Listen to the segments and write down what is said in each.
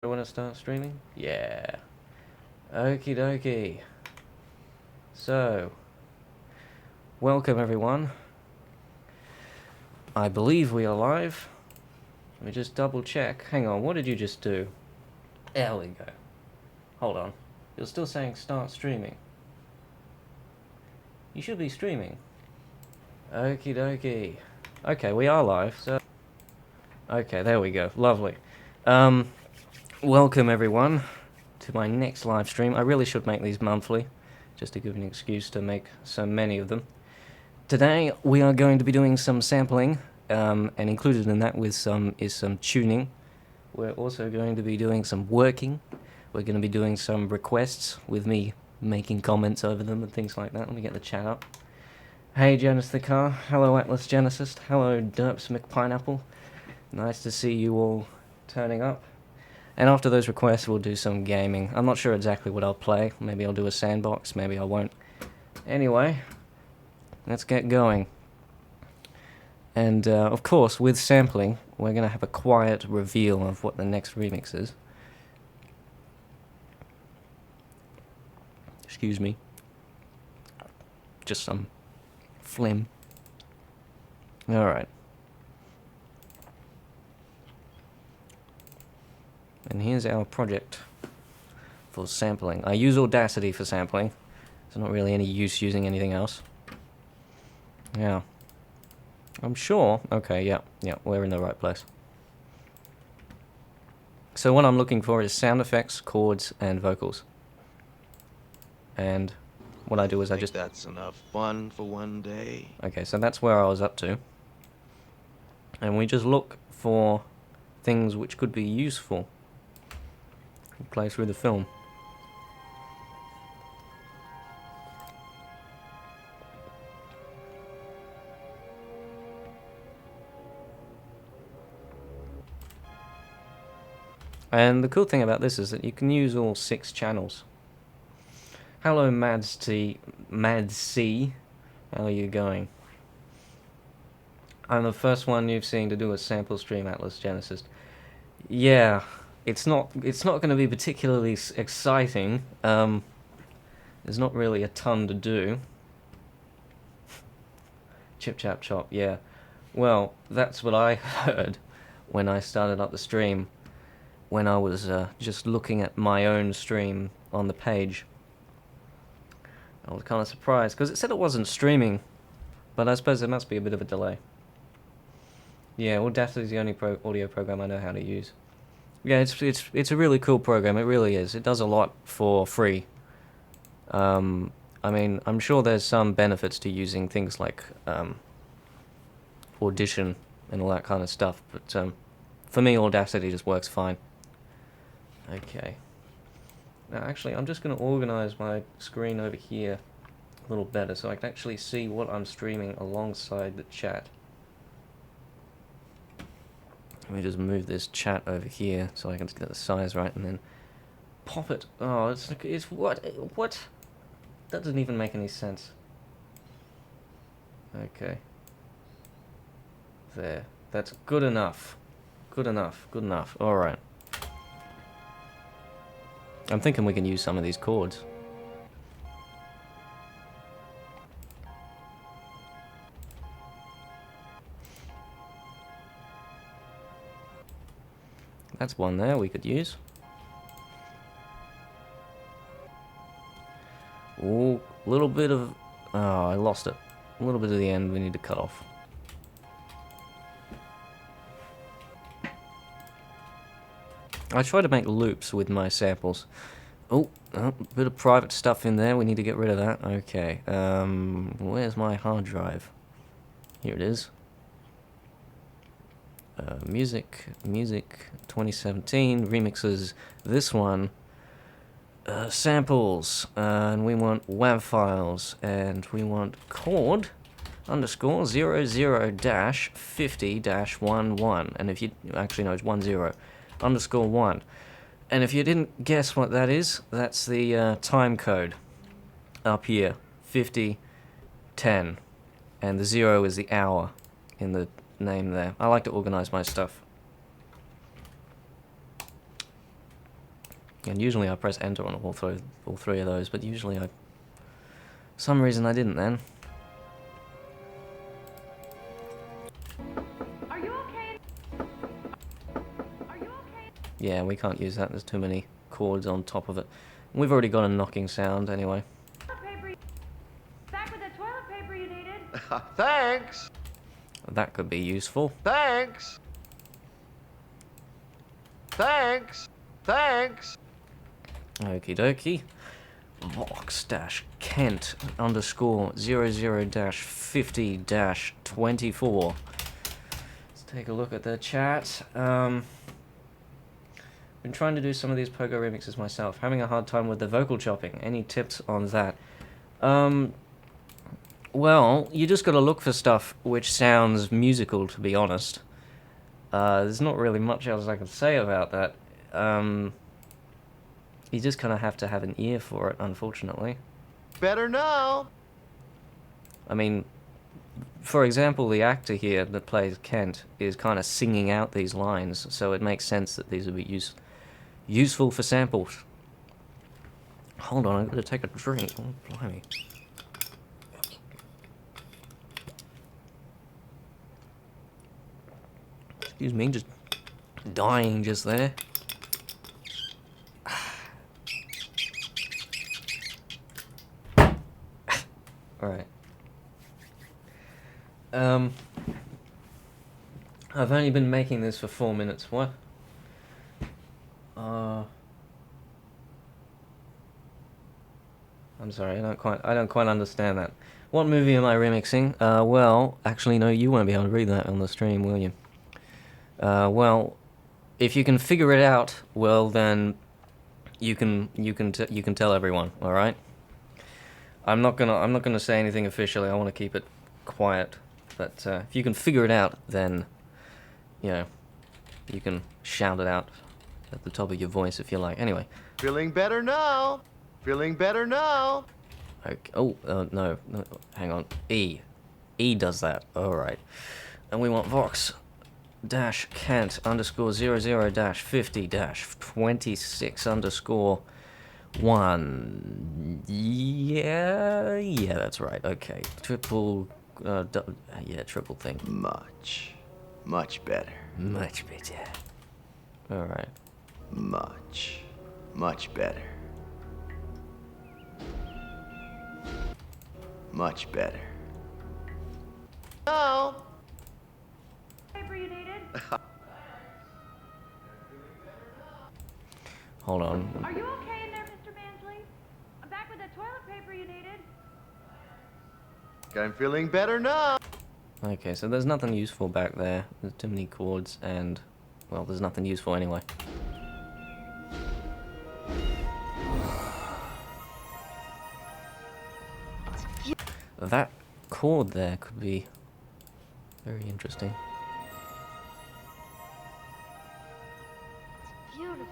Want to start streaming? Yeah. Okie dokie. So, welcome everyone. I believe we are live. Let me just double check. Hang on, what did you just do? There we go. Hold on. You're still saying start streaming. You should be streaming. Okie dokie. Okay, we are live. So, okay, there we go. Lovely. Welcome everyone to my next live stream. I really should make these monthly, just to give an excuse to make so many of them. Today we are going to be doing some sampling, and included in that is some tuning. We're also going to be doing some working. We're going to be doing some requests with me making comments over them and things like that. Let me get the chat up. Hey Janus the Car, hello Atlas Genesis, hello Derps McPineapple. Nice to see you all turning up. And after those requests we'll do some gaming. I'm not sure exactly what I'll play. Maybe I'll do a sandbox, maybe I won't. Anyway, let's get going. And of course, with sampling, we're going to have a quiet reveal of what the next remix is. Excuse me. Just some phlegm. Alright. And here's our project for sampling. I use Audacity for sampling. There's not really any use using anything else. Yeah. I'm sure. Okay, yeah, we're in the right place. So what I'm looking for is sound effects, chords, and vocals. And what I do is I just... That's enough fun for one day. Okay, so that's where I was up to. And we just look for things which could be useful. Play through the film. And the cool thing about this is that you can use all 6 channels. Hello Mads C. How are you going? I'm the first one you've seen to do a sample stream, Atlas Genesis. Yeah, it's not going to be particularly exciting. There's not really a ton to do. Chip chap chop, yeah. Well, that's what I heard when I started up the stream. When I was just looking at my own stream on the page. I was kind of surprised, because it said it wasn't streaming, but I suppose there must be a bit of a delay. Yeah, Audacity is the only audio program I know how to use. Yeah, it's a really cool program, it really is. It does a lot for free. I mean, I'm sure there's some benefits to using things like Audition and all that kind of stuff, but for me, Audacity just works fine. Okay. Now, actually, I'm just going to organize my screen over here a little better so I can actually see what I'm streaming alongside the chat. Let me just move this chat over here so I can get the size right and then pop it. Oh, it's what? That doesn't even make any sense. Okay. There. That's good enough. Good enough. Good enough. Alright. I'm thinking we can use some of these chords. That's one there we could use. Ooh, a little bit of... Oh, I lost it. A little bit of the end we need to cut off. I try to make loops with my samples. Oh, a bit of private stuff in there. We need to get rid of that. Okay. Where's my hard drive? Here it is. Music 2017 remixes. This one. Samples. And we want WAV files. And we want chord underscore 00-50-11. And if you actually know it's 10 underscore 1. And if you didn't guess what that is, that's the time code up here, 5010, and the 0 is the hour in the name there. I like to organize my stuff. And usually I press enter on all three of those, but usually some reason I didn't then. Are you okay? Are you okay? Yeah, we can't use that. There's too many chords on top of it. We've already got a knocking sound anyway. Toilet paper. Back with the toilet paper you needed. Thanks. That could be useful. Thanks. Thanks. Thanks. Okie dokie. Vox-Kent underscore 00-50-24. Let's take a look at the chat. Been trying to do some of these Pogo remixes myself. Having a hard time with the vocal chopping. Any tips on that? Well, you just gotta look for stuff which sounds musical, to be honest. There's not really much else I can say about that. You just kind of have to have an ear for it, unfortunately. Better now. I mean, for example, the actor here that plays Kent is kind of singing out these lines, so it makes sense that these would be useful for samples. Hold on, I'm going to take a drink. Oh, blimey. Excuse me, just dying just there. Alright. I've only been making this for 4 minutes. What? I'm sorry, I don't quite understand that. What movie am I remixing? Well, actually no, you won't be able to read that on the stream, will you? Well, if you can figure it out, well then you can tell everyone, all right? I'm not gonna say anything officially. I want to keep it quiet. But if you can figure it out, then you know you can shout it out at the top of your voice if you like. Anyway. Feeling better now. Feeling better now. Okay. Oh no, hang on. E does that. All right. And we want Vox-Kent underscore 00-50-26 underscore 1. Yeah, that's right. Okay, triple thing. Much better. Much better. All right. Much better. Much better. Now. Paper you needed. Hold on. Are you okay in there, Mr. Mansley? I'm back with the toilet paper you needed. I'm feeling better now. Okay, so there's nothing useful back there. There's too many chords, and well, there's nothing useful anyway. That chord there could be very interesting. Beautiful.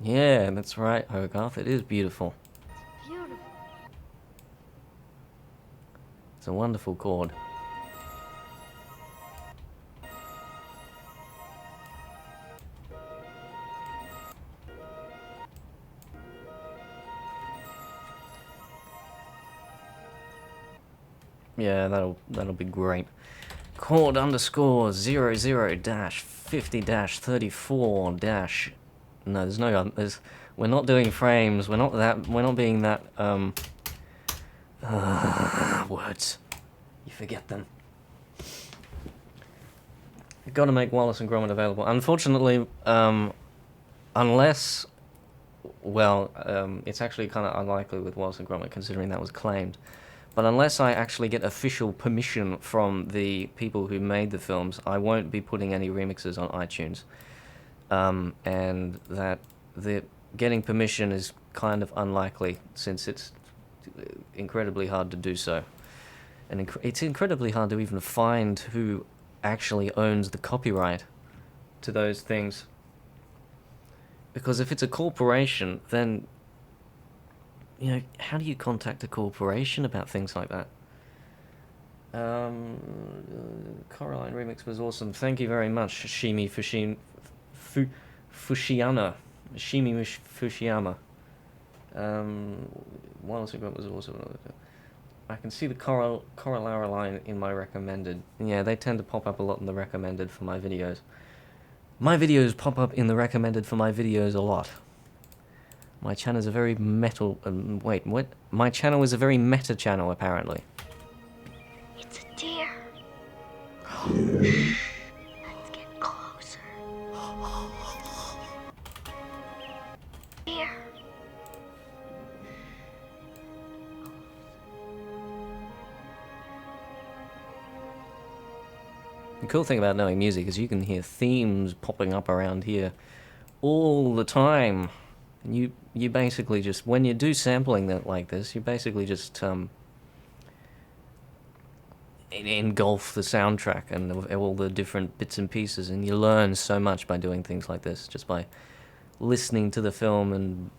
Yeah, that's right, Hogarth. It is beautiful. Beautiful. It's a wonderful chord. Yeah, that'll be great. Chord underscore 00-50-34 dash. No, there's no. We're not doing frames. We're not being that. Words. You forget them. You've got to make Wallace and Gromit available. Unfortunately, unless. Well, it's actually kind of unlikely with Wallace and Gromit, considering that was claimed. But unless I actually get official permission from the people who made the films, I won't be putting any remixes on iTunes. And that getting permission is kind of unlikely, since it's incredibly hard to do so. And it's incredibly hard to even find who actually owns the copyright to those things. Because if it's a corporation, then, you know, how do you contact a corporation about things like that? Coraline remix was awesome. Thank you very much, Shimi Fushiana. Fushiyama. Wireless equipment was also... I can see the corollary line in my recommended. Yeah, they tend to pop up a lot in the recommended for my videos. My videos pop up in the recommended for my videos a lot. My channel is a very metal... wait, what? My channel is a very meta channel, apparently. It's a deer. Let's get closer. Deer. The cool thing about knowing music is you can hear themes popping up around here all the time. And you basically just, when you do sampling that like this, you basically just engulf the soundtrack and all the different bits and pieces, and you learn so much by doing things like this, just by listening to the film and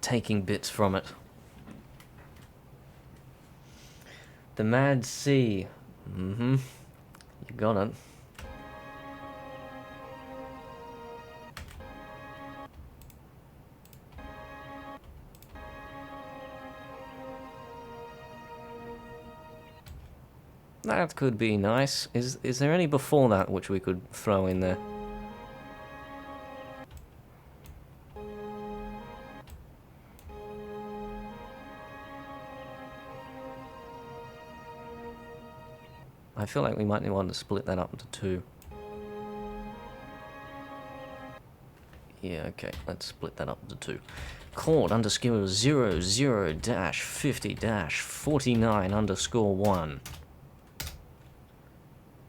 taking bits from it. The Mad Sea. Mm-hmm. You got it. That could be nice. Is there any before that which we could throw in there? I feel like we might want to split that up into two. Yeah, okay, let's split that up into two. Chord underscore 00-50-49_1.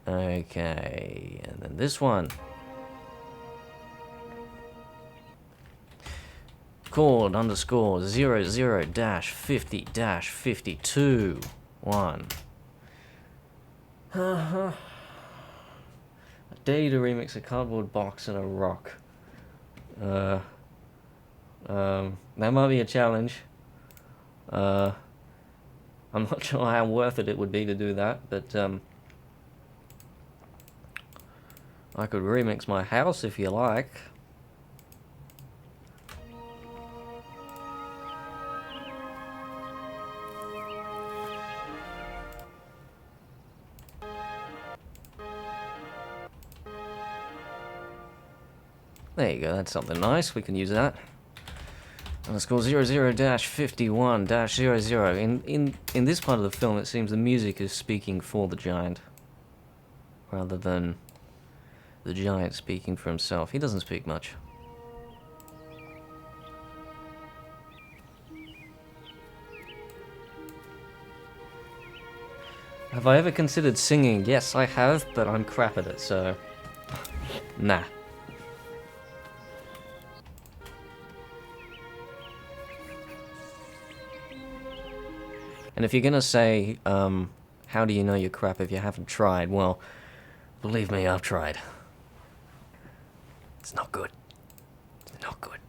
Okay, and then this one. Chord underscore 00-50-52. A day to remix a cardboard box and a rock. That might be a challenge. I'm not sure how worth it would be to do that, but I could remix my house if you like. There you go, that's something nice, we can use that. Underscore 00-51-00. In this part of the film, it seems the music is speaking for the giant, rather than the giant speaking for himself. He doesn't speak much. Have I ever considered singing? Yes, I have, but I'm crap at it, so... nah. And if you're gonna say, how do you know you're crap if you haven't tried? Well, believe me, I've tried. It's not good. It's not good.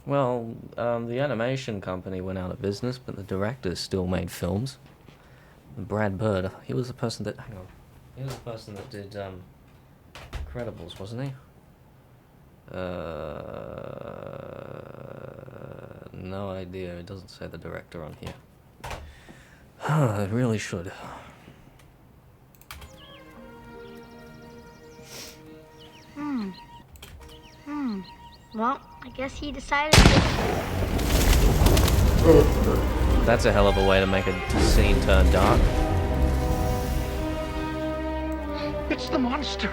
Well, the animation company went out of business, but the director still made films. Brad Bird, he was the person that... hang on. He was the person that did, Incredibles, wasn't he? No idea. It doesn't say the director on here. It really should. Well, I guess he decided to... That's a hell of a way to make a scene turn dark. It's the monster.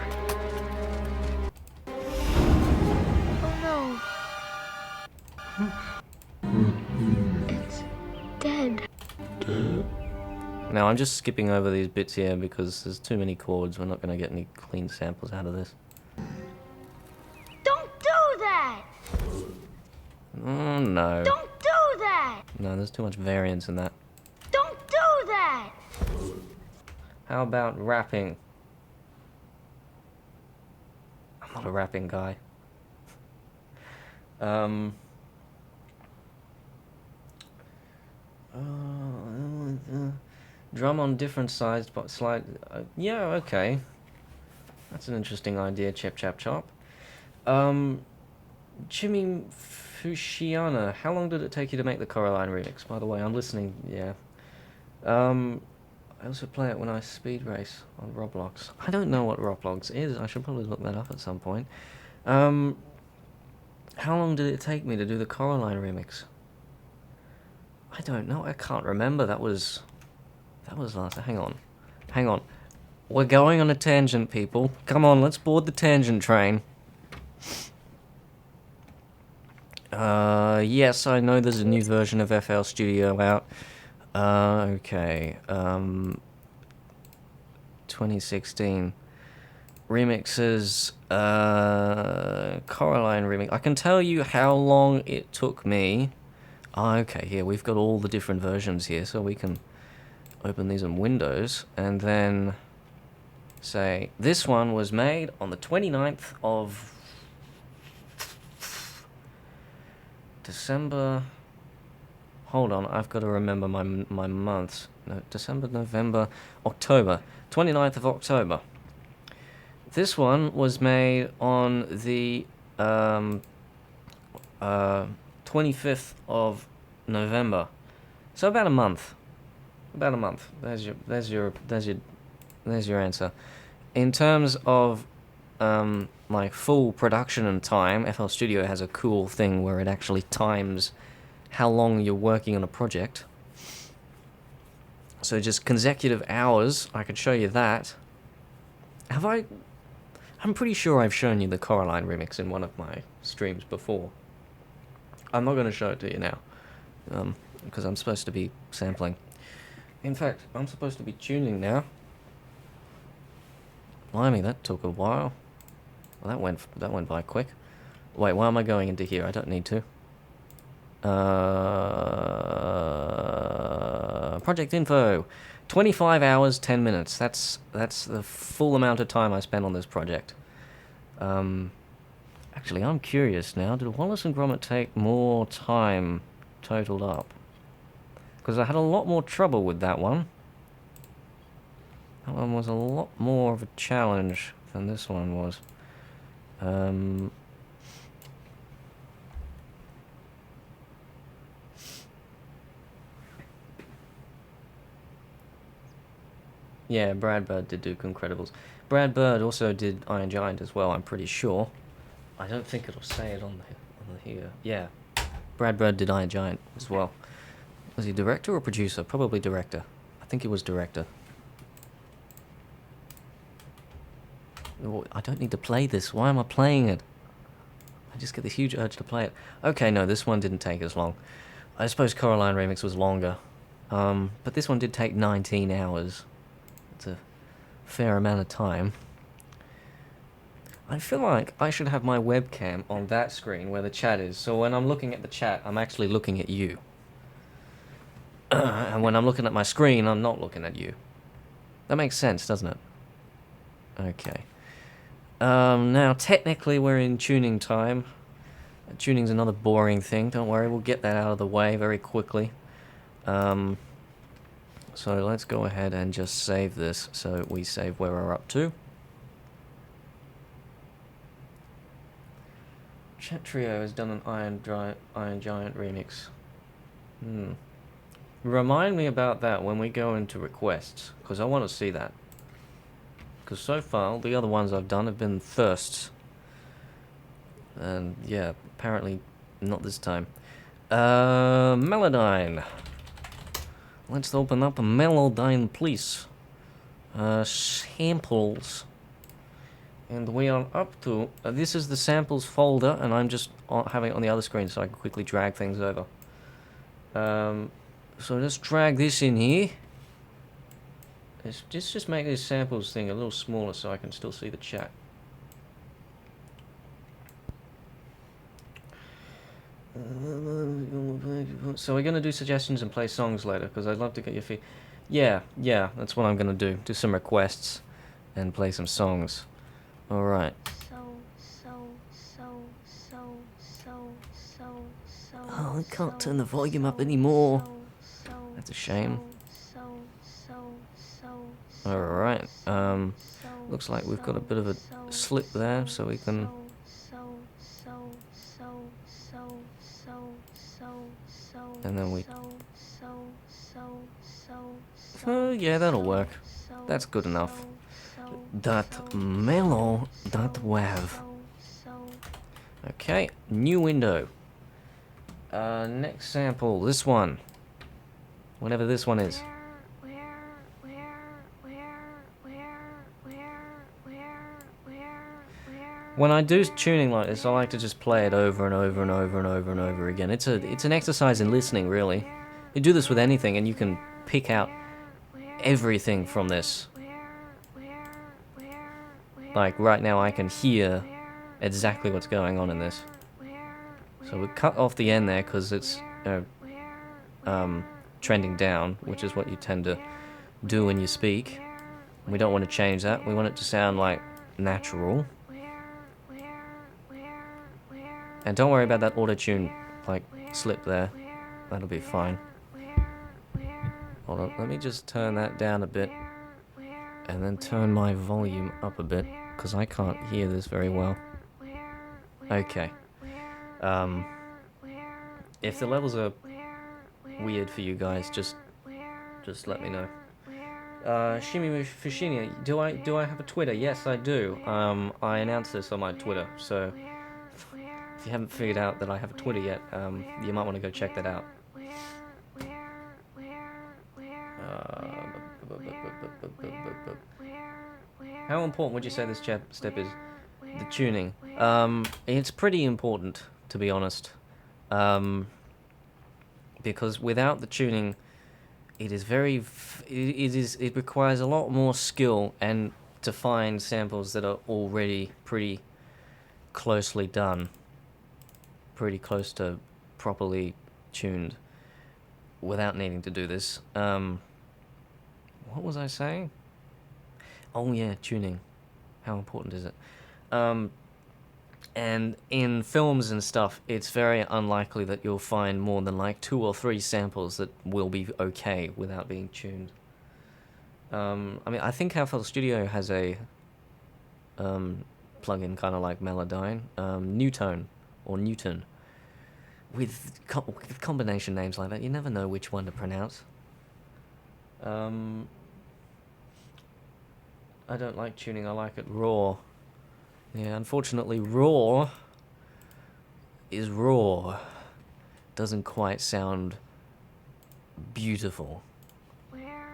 It's dead. Now, I'm just skipping over these bits here because there's too many chords. We're not going to get any clean samples out of this. Don't do that! Oh, no. Don't do that! No, there's too much variance in that. Don't do that! How about rapping? I'm not a rapping guy. Drum on different sides, but slide. Yeah, okay. That's an interesting idea, Chip Chap Chop. Jimmy Fushiana, how long did it take you to make the Coraline remix? By the way, I'm listening, yeah. I also play it when I speed race on Roblox. I don't know what Roblox is, I should probably look that up at some point. How long did it take me to do the Coraline remix? I don't know, I can't remember, that was last, hang on. We're going on a tangent, people. Come on, let's board the tangent train. Yes, I know there's a new version of FL Studio out. Okay. 2016. Remixes, Coraline remix. I can tell you how long it took me. Okay, here, we've got all the different versions here, so we can open these in Windows, and then say, this one was made on the 29th of December. Hold on, I've got to remember my months. No, December, November, October. 29th of October. This one was made on the 25th of November. So about a month. About a month. There's your answer. In terms of like full production and time, FL Studio has a cool thing where it actually times how long you're working on a project. So just consecutive hours, I could show you that. I'm pretty sure I've shown you the Coraline remix in one of my streams before. I'm not going to show it to you now, because I'm supposed to be sampling. In fact, I'm supposed to be tuning now. Blimey, that took a while. Well, that went by quick. Wait, why am I going into here? I don't need to. Project info. 25 hours, 10 minutes. That's the full amount of time I spent on this project. Actually, I'm curious now. Did Wallace and Gromit take more time totaled up? Because I had a lot more trouble with that one. That one was a lot more of a challenge than this one was. Yeah, Brad Bird did do Incredibles. Brad Bird also did Iron Giant as well, I'm pretty sure. I don't think it'll say it on the here. Yeah, Brad Bird did Iron Giant as well. Was he director or producer? Probably director. I think he was director. Oh, I don't need to play this. Why am I playing it? I just get this huge urge to play it. Okay, no, this one didn't take as long. I suppose Coraline Remix was longer. But this one did take 19 hours. It's a fair amount of time. I feel like I should have my webcam on that screen where the chat is, so when I'm looking at the chat, I'm actually looking at you. And when I'm looking at my screen, I'm not looking at you. That makes sense, doesn't it? Okay. Now, technically, we're in tuning time. Tuning's another boring thing, don't worry, we'll get that out of the way very quickly. So let's go ahead and just save this, so we save where we're up to. Chat Trio has done an Iron Giant remix. Remind me about that when we go into requests, because I want to see that. Because so far, the other ones I've done have been thirsts. And yeah, apparently not this time. Melodyne. Let's open up a Melodyne, please. Samples. And we are up to... this is the samples folder, and I'm just having it on the other screen so I can quickly drag things over. So let's drag this in here. Let's just make this samples thing a little smaller so I can still see the chat. So we're going to do suggestions and play songs later, because I'd love to get your feedback. Yeah, that's what I'm going to do. Do some requests and play some songs. Alright. Oh, I can't turn the volume up anymore. That's a shame. Alright, looks like we've got a bit of a slip there, so we can... And then we... Oh, yeah, that'll work. That's good enough. .melo.wav. Okay, new window. Next sample, this one. Whatever this one is. When I do tuning like this, I like to just play it over and over and over and over and over again. It's an exercise in listening, really. You do this with anything, and you can pick out everything from this. Like right now, I can hear exactly what's going on in this. So we cut off the end there because it's trending down, which is what you tend to do when you speak. We don't want to change that. We want it to sound like natural. And don't worry about that auto-tune, like, slip there. That'll be fine. Hold on, let me just turn that down a bit. And then turn my volume up a bit, because I can't hear this very well. Okay. If the levels are weird for you guys, just let me know. Shimi Fushini, do I have a Twitter? Yes, I do. I announced this on my Twitter, so... If you haven't figured out that I have a Twitter yet, you might want to go check that out. How important would you say this step is? The tuning. It's pretty important, to be honest. Because without the tuning, it is it requires a lot more skill and to find samples that are already pretty closely done. Pretty close to properly tuned without needing to do this. What was I saying? Oh yeah, tuning. How important is it? And in films and stuff, it's very unlikely that you'll find more than like 2 or 3 samples that will be okay without being tuned. I mean, I think FL Studio has a plugin kind of like Melodyne, Newton, with combination names like that. You never know which one to pronounce. I don't like tuning, I like it raw. Yeah, unfortunately raw is raw. Doesn't quite sound beautiful. Yeah,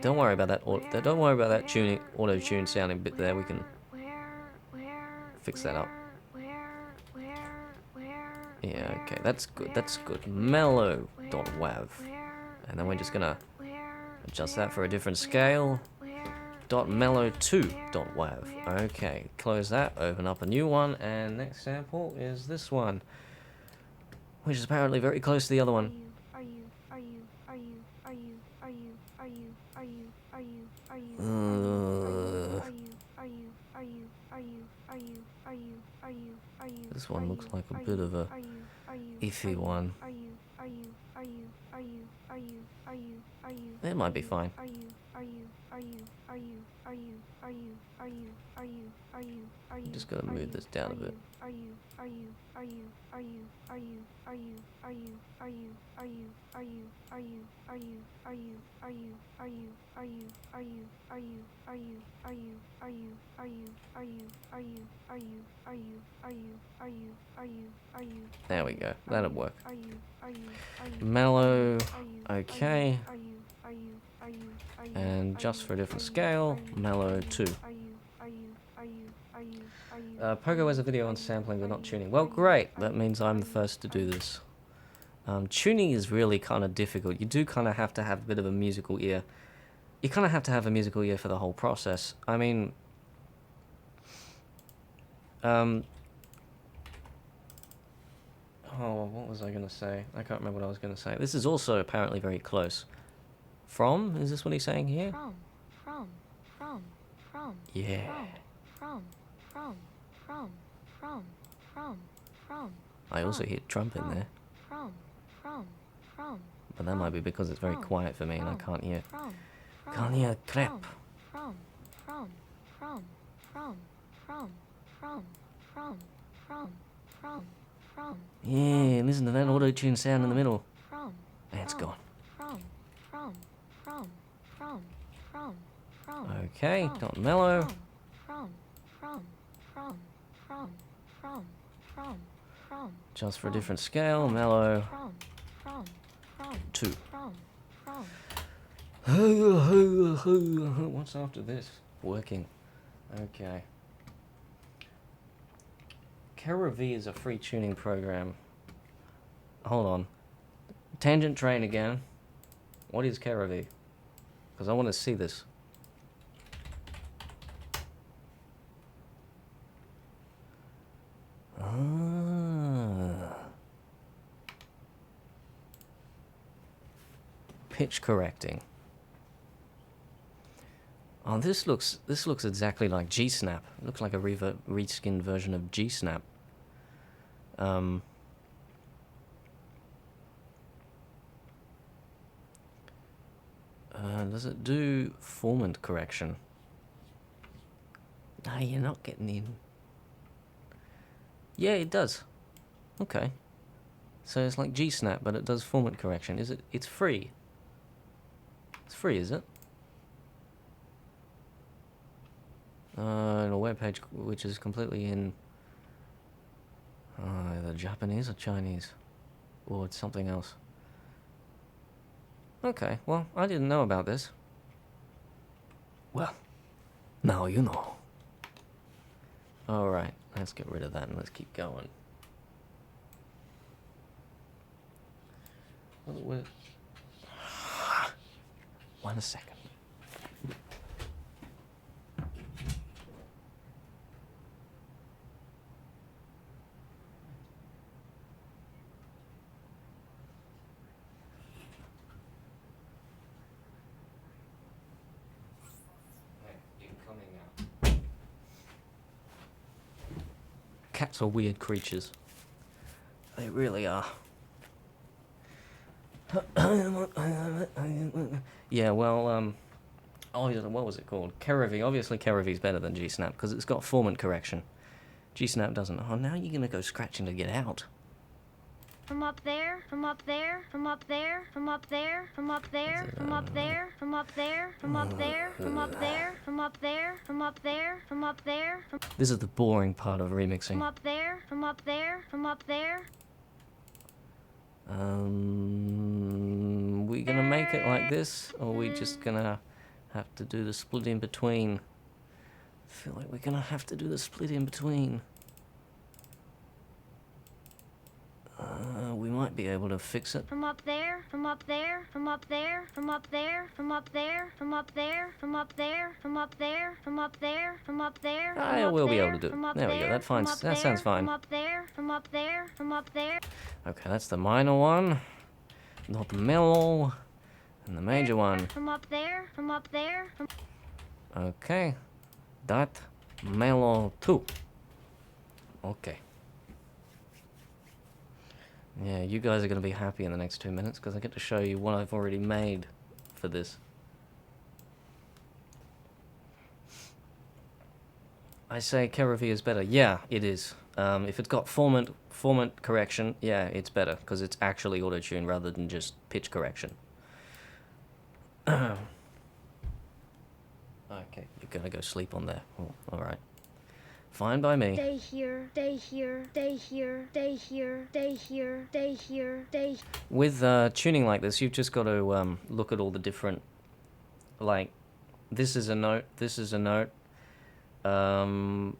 don't worry about that. Don't worry about that tuning, auto-tune sounding bit there. We can fix that up. Yeah, okay, that's good. That's good. Mellow.wav, and then we're just gonna adjust that for a different scale. .mellow2.wav. Okay, close that. Open up a new one, and next sample is this one, which is apparently very close to the other one. This one looks like a bit of a iffy one. It might be fine. Just gotta move this down a bit. There we go. That'll work. Mellow. Okay. And just for a different scale, Mellow 2. Pogo has a video on sampling but not tuning. Well, great. That means I'm the first to do this. Tuning is really kind of difficult. You do kind of have to have a bit of a musical ear. You kind of have to have a musical ear for the whole process. I mean... oh, what was I going to say? I can't remember what I was going to say. This is also apparently very close. From? Is this what he's saying here? From. Yeah. I also hear Trump in there. But that might be because it's very quiet for me and I can't hear. Kanya crap. From. Yeah, listen to that auto-tune sound in the middle. That's gone. Okay, got mellow. Just for a different scale, mellow. 2. What's after this? Working. Okay. Kara-V is a free tuning program. Hold on. Tangent train again. What is Kara-V? Because I want to see this. Pitch correcting. Oh, this looks exactly like G-Snap. It looks like a reskinned version of G-Snap. Does it do formant correction? No, you're not getting in. Yeah, it does. Okay. So it's like G-Snap, but it does formant correction. Is it? It's free. It's free, is it? In a web page which is completely in either Japanese or Chinese, or it's something else. Okay, well, I didn't know about this. Well, now you know. Alright, let's get rid of that and let's keep going. One second. Cats are weird creatures. They really are. Yeah, well, what was it called? Kara-V. Obviously, Kara-V is better than G-Snap because it's got formant correction. G-Snap doesn't. Oh, now you're gonna go scratching to get out. From up there, from up there, from up there, from up there, from up there, from up there, from up there, from up there, from up there, from up there, from up there, from up there. This is the boring part of remixing. From up there, from up there, from up there. We gonna make it like this, or we just gonna have to do the split in between? I feel like we're gonna have to do the split in between. We might be able to fix it. From up there, from up there, from up there, from up there, from up there, from up there, from up there, from up there, from up there, from up there. Ah, we'll be able to do it. There we go. That sounds fine. From up there, from up there, from up there. Okay, that's the minor one, not the mellow, and the major one. From up there, from up there. Okay, that mellow 2. Okay. Yeah, you guys are going to be happy in the next 2 minutes because I get to show you what I've already made for this. I say Kara-V is better. Yeah, it is. If it's got formant correction, yeah, it's better because it's actually auto-tune rather than just pitch correction. Okay, you're going to go sleep on there. Oh, alright. Fine by me. Stay here, stay here, stay here, stay here, stay here, stay here, stay. With tuning like this, you've just got to look at all the different, like, this is a note, this is a note, and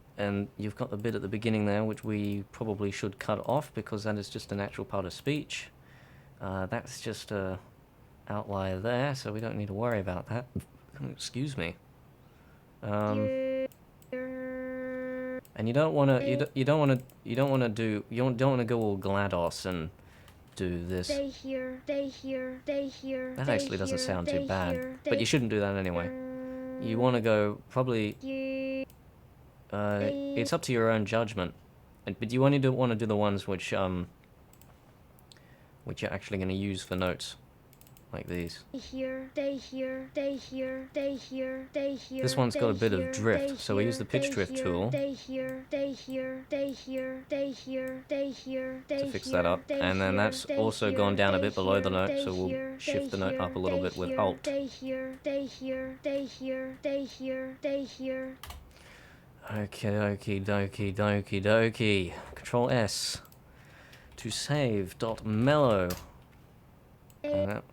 you've got the bit at the beginning there, which we probably should cut off because that is just a natural part of speech. That's just a outlier there, so we don't need to worry about that. Excuse me. And you don't want to you don't want to go all GLaDOS and do this. Stay here, stay here, stay here. That actually doesn't sound too bad, but you shouldn't do that anyway. You want to go probably. It's up to your own judgment, but you only want to do the ones which you're actually going to use for notes. like these. Here, stay here, stay here, stay here, stay here. This one's got a bit of drift, so we use the pitch drift tool Stay here, stay here, stay here, stay here, stay here, to fix that up, and then that's also gone down a bit below the note, so we'll shift the note up a little bit with Alt. Stay here, stay here, stay here, stay here, stay here. Okay, okie dokie dokie dokie. Control S to save dot mellow. And that.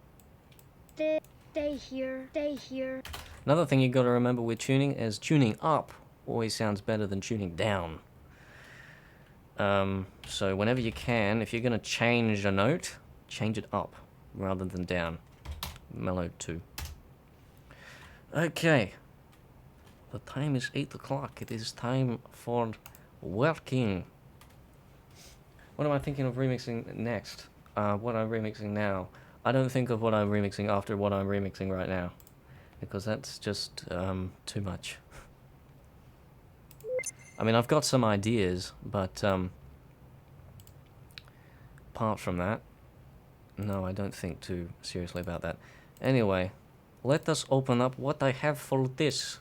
Stay here, stay here. Another thing you got to remember with tuning is tuning up always sounds better than tuning down. So whenever you can, if you're going to change a note, change it up rather than down. Mellow 2. Okay. The time is 8 o'clock. It is time for working. What am I thinking of remixing next? What I'm remixing now. I don't think of what I'm remixing after what I'm remixing right now, because that's just too much. I mean, I've got some ideas, but apart from that, no, I don't think too seriously about that. Anyway, let us open up what I have for this,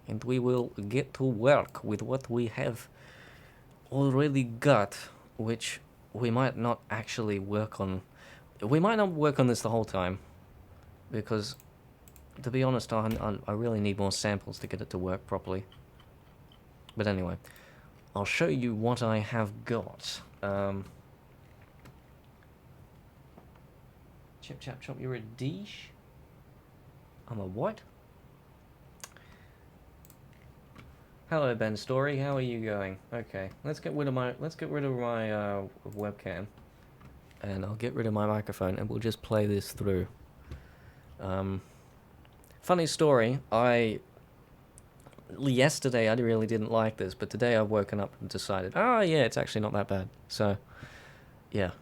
and we will get to work with what we have already got, which we might not actually work on. We might not work on this the whole time, because, to be honest, I really need more samples to get it to work properly. But anyway, I'll show you what I have got. Chip chap chop, you're a dish? I'm a what? Hello Ben Story, how are you going? Okay, let's get rid of my webcam. And I'll get rid of my microphone and we'll just play this through. Funny story, yesterday I really didn't like this, but today I've woken up and decided, oh yeah, it's actually not that bad. So, yeah.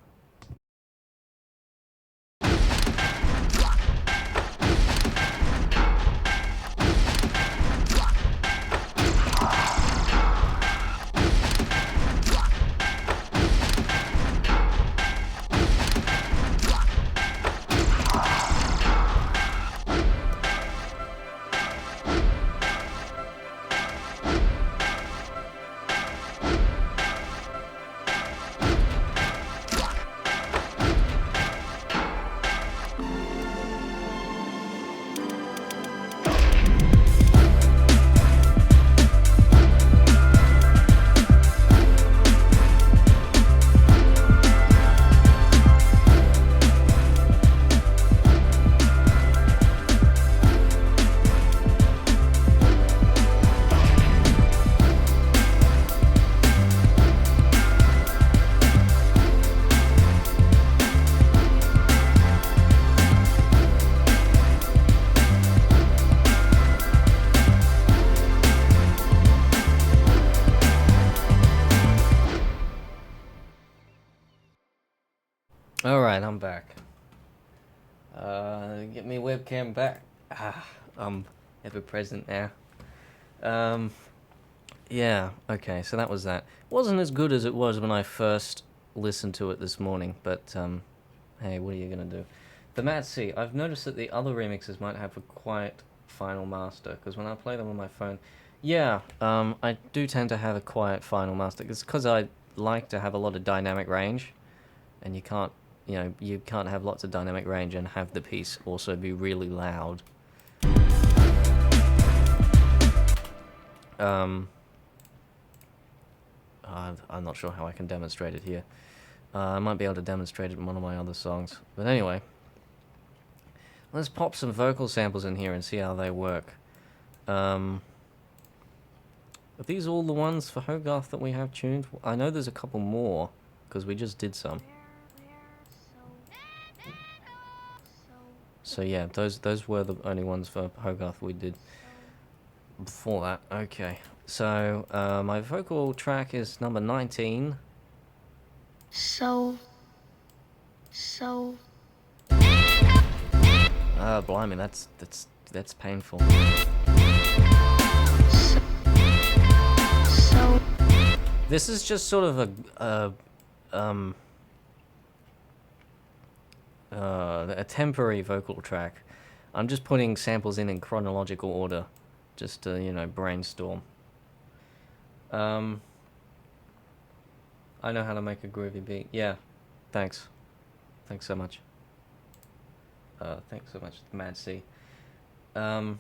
Alright, I'm back. Get me webcam back. I'm ever present now. Yeah, okay, so that was that. Wasn't as good as it was when I first listened to it this morning, but hey, what are you gonna do? The Mad Sea, I've noticed that the other remixes might have a quiet final master, because when I play them on my phone, yeah, I do tend to have a quiet final master. It's because I like to have a lot of dynamic range, and you can't have lots of dynamic range and have the piece also be really loud. I'm not sure how I can demonstrate it here. I might be able to demonstrate it in one of my other songs. But anyway, let's pop some vocal samples in here and see how they work. Are these all the ones for Hogarth that we have tuned? I know there's a couple more, because we just did some. So yeah, those were the only ones for Hogarth we did before that. Okay, so my vocal track is number 19. So. Blimey, that's painful. So. This is just sort of a a temporary vocal track. I'm just putting samples in chronological order, just to, you know, brainstorm. I know how to make a groovy beat. Yeah, thanks. Thanks so much. Thanks so much, Mad C. Left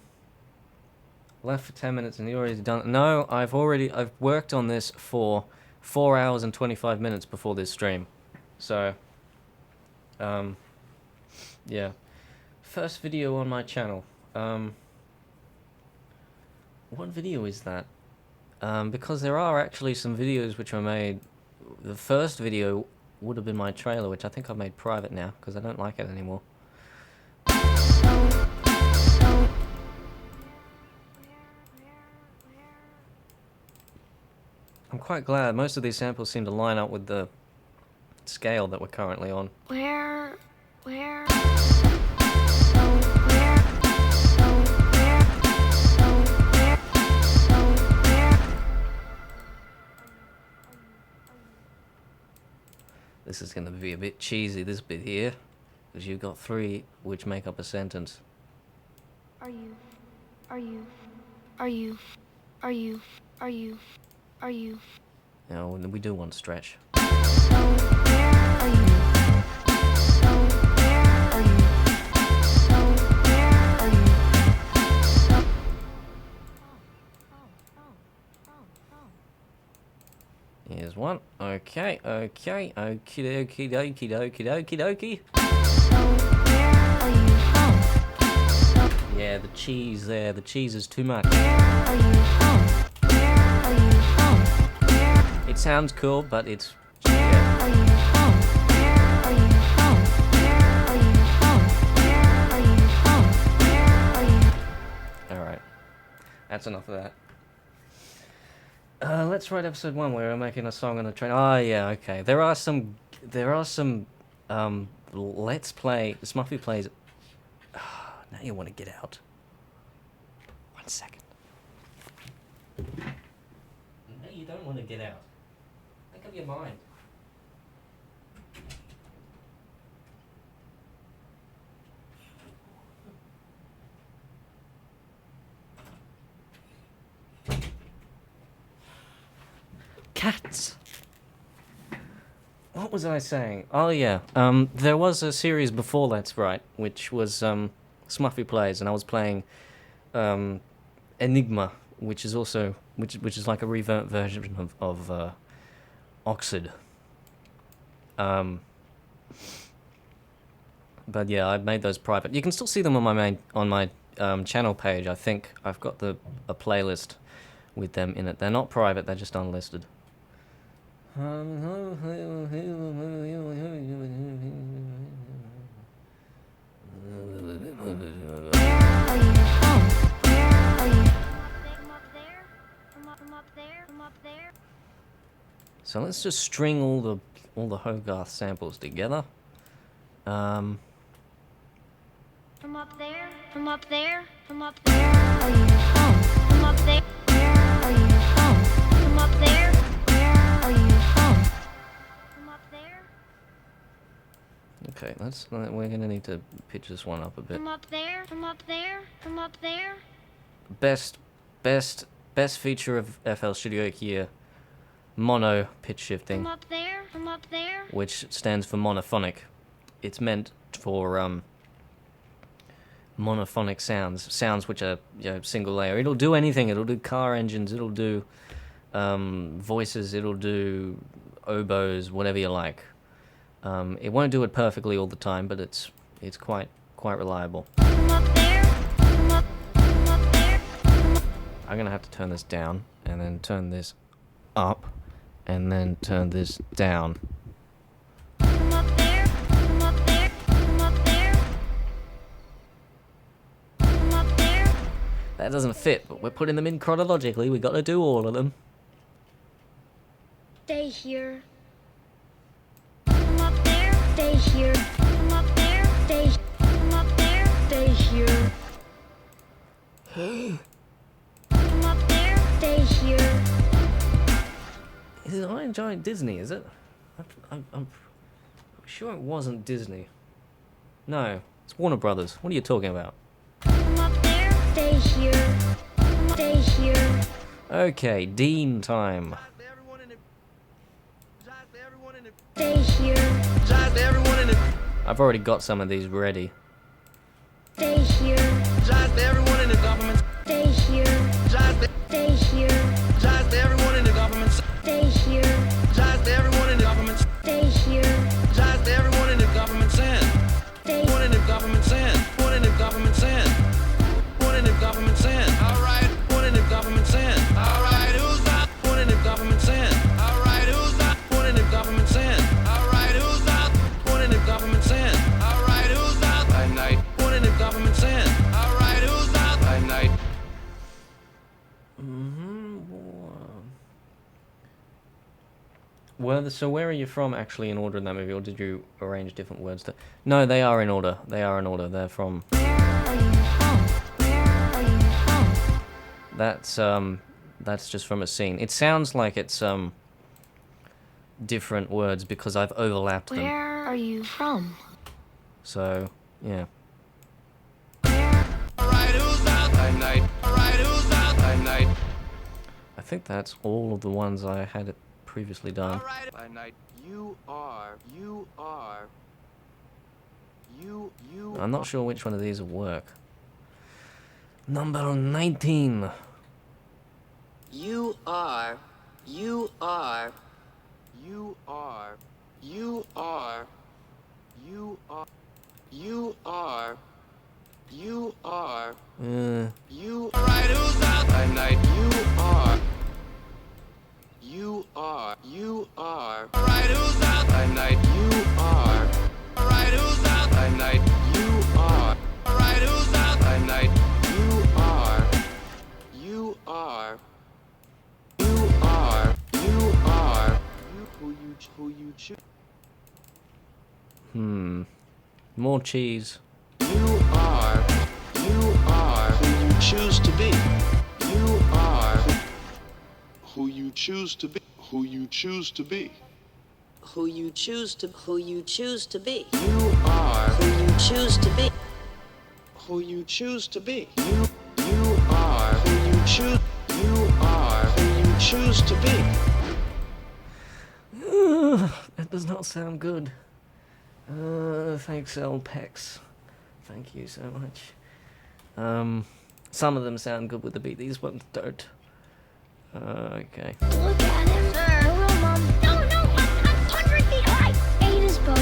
for 10 minutes and you already done. No, I've worked on this for 4 hours and 25 minutes before this stream. So, yeah. First video on my channel. What video is that? Because there are actually some videos which I made. The first video would have been my trailer, which I think I've made private now because I don't like it anymore. I'm quite glad most of these samples seem to line up with the scale that we're currently on. Where? This is going to be a bit cheesy, this bit here, because you've got 3 which make up a sentence. Are you? You know, we do want stretch. Here's one. Okay. Okie dokie dokie dokie dokie dokie. Yeah, the cheese there. The cheese is too much. It sounds cool, but it's... yeah. Alright. That's enough of that. Let's write episode 1 where we're making a song on a train. Oh, yeah, okay. There are some, let's play, Smuffy plays... now you want to get out. 1 second. No, you don't want to get out. Make up your mind. Cats! What was I saying? Oh yeah, there was a series before Let's Write, which was Smuffy Plays, and I was playing Enigma, which is also which is like a revamp version of Oxid. But yeah, I made those private. You can still see them on my channel page. I think I've got a playlist with them in it. They're not private; they're just unlisted. So let's just string all the Hogarth samples together. From up there, from up there, from up there, are you home? From up there, are you home? From up there, are you home? From up there. Okay, we're gonna need to pitch this one up a bit. From up there, from up there, from up there. Best feature of FL Studio here, mono pitch shifting. From up there, from up there. Which stands for monophonic. It's meant for monophonic sounds which are, you know, single layer. It'll do anything. It'll do car engines. It'll do voices. It'll do oboes, whatever you like. It won't do it perfectly all the time, but it's quite reliable. From up there, from up there. I'm gonna have to turn this down and then turn this up and then turn this down. From up there, from up there, from up there. From up there. That doesn't fit, but we're putting them in chronologically. We got to do all of them. Stay here. From up there, stay here. From up there, stay. From up there, stay here. From up there, stay here. Is it I Giant Disney, is it? I'm sure it wasn't Disney. No, it's Warner Brothers. What are you talking about? From up there, stay here. Stay here. Okay, Dean time. Stay here. I've already got some of these ready. Stay here. Stay here. Stay here. Stay here. Stay here. So where are you from actually in order in that movie, or did you arrange different words to... No, they are in order. They are in order. They're from... Where are you from? Where are you from? That's just from a scene. It sounds like it's different words because I've overlapped them. Where are you from? So, yeah. I think that's all of the ones I had it previously done. I'm not sure which one of these will work. Number 19. You are. More cheese. You are who you choose to be. You are who you choose to be. Who you choose to be. who you choose to be. You are Who you choose to be. who you choose to be. You are Who you choose. You are who you choose to be. That does not sound good. Thanks, Pex. Thank you so much. Some of them sound good with the beat, these ones don't. Okay. Look at him. Sir. Hello, Mom. No, I'm 100 feet high. Ate his boat.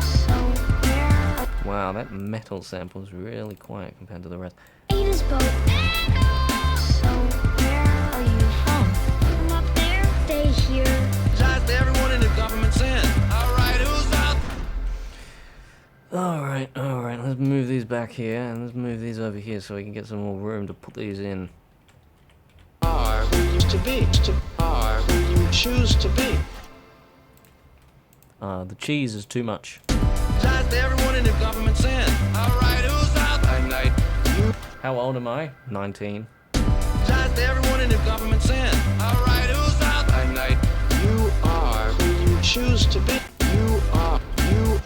So where? Wow, that metal sample is really quiet compared to the rest. Ate his boat. So where are you from? From up there. Stay here. Alright, let's move these back here, and let's move these over here so we can get some more room to put these in. Are who you to be. Are who you choose to be. The cheese is too much. How old am I? 19. You are who you choose to be. You are who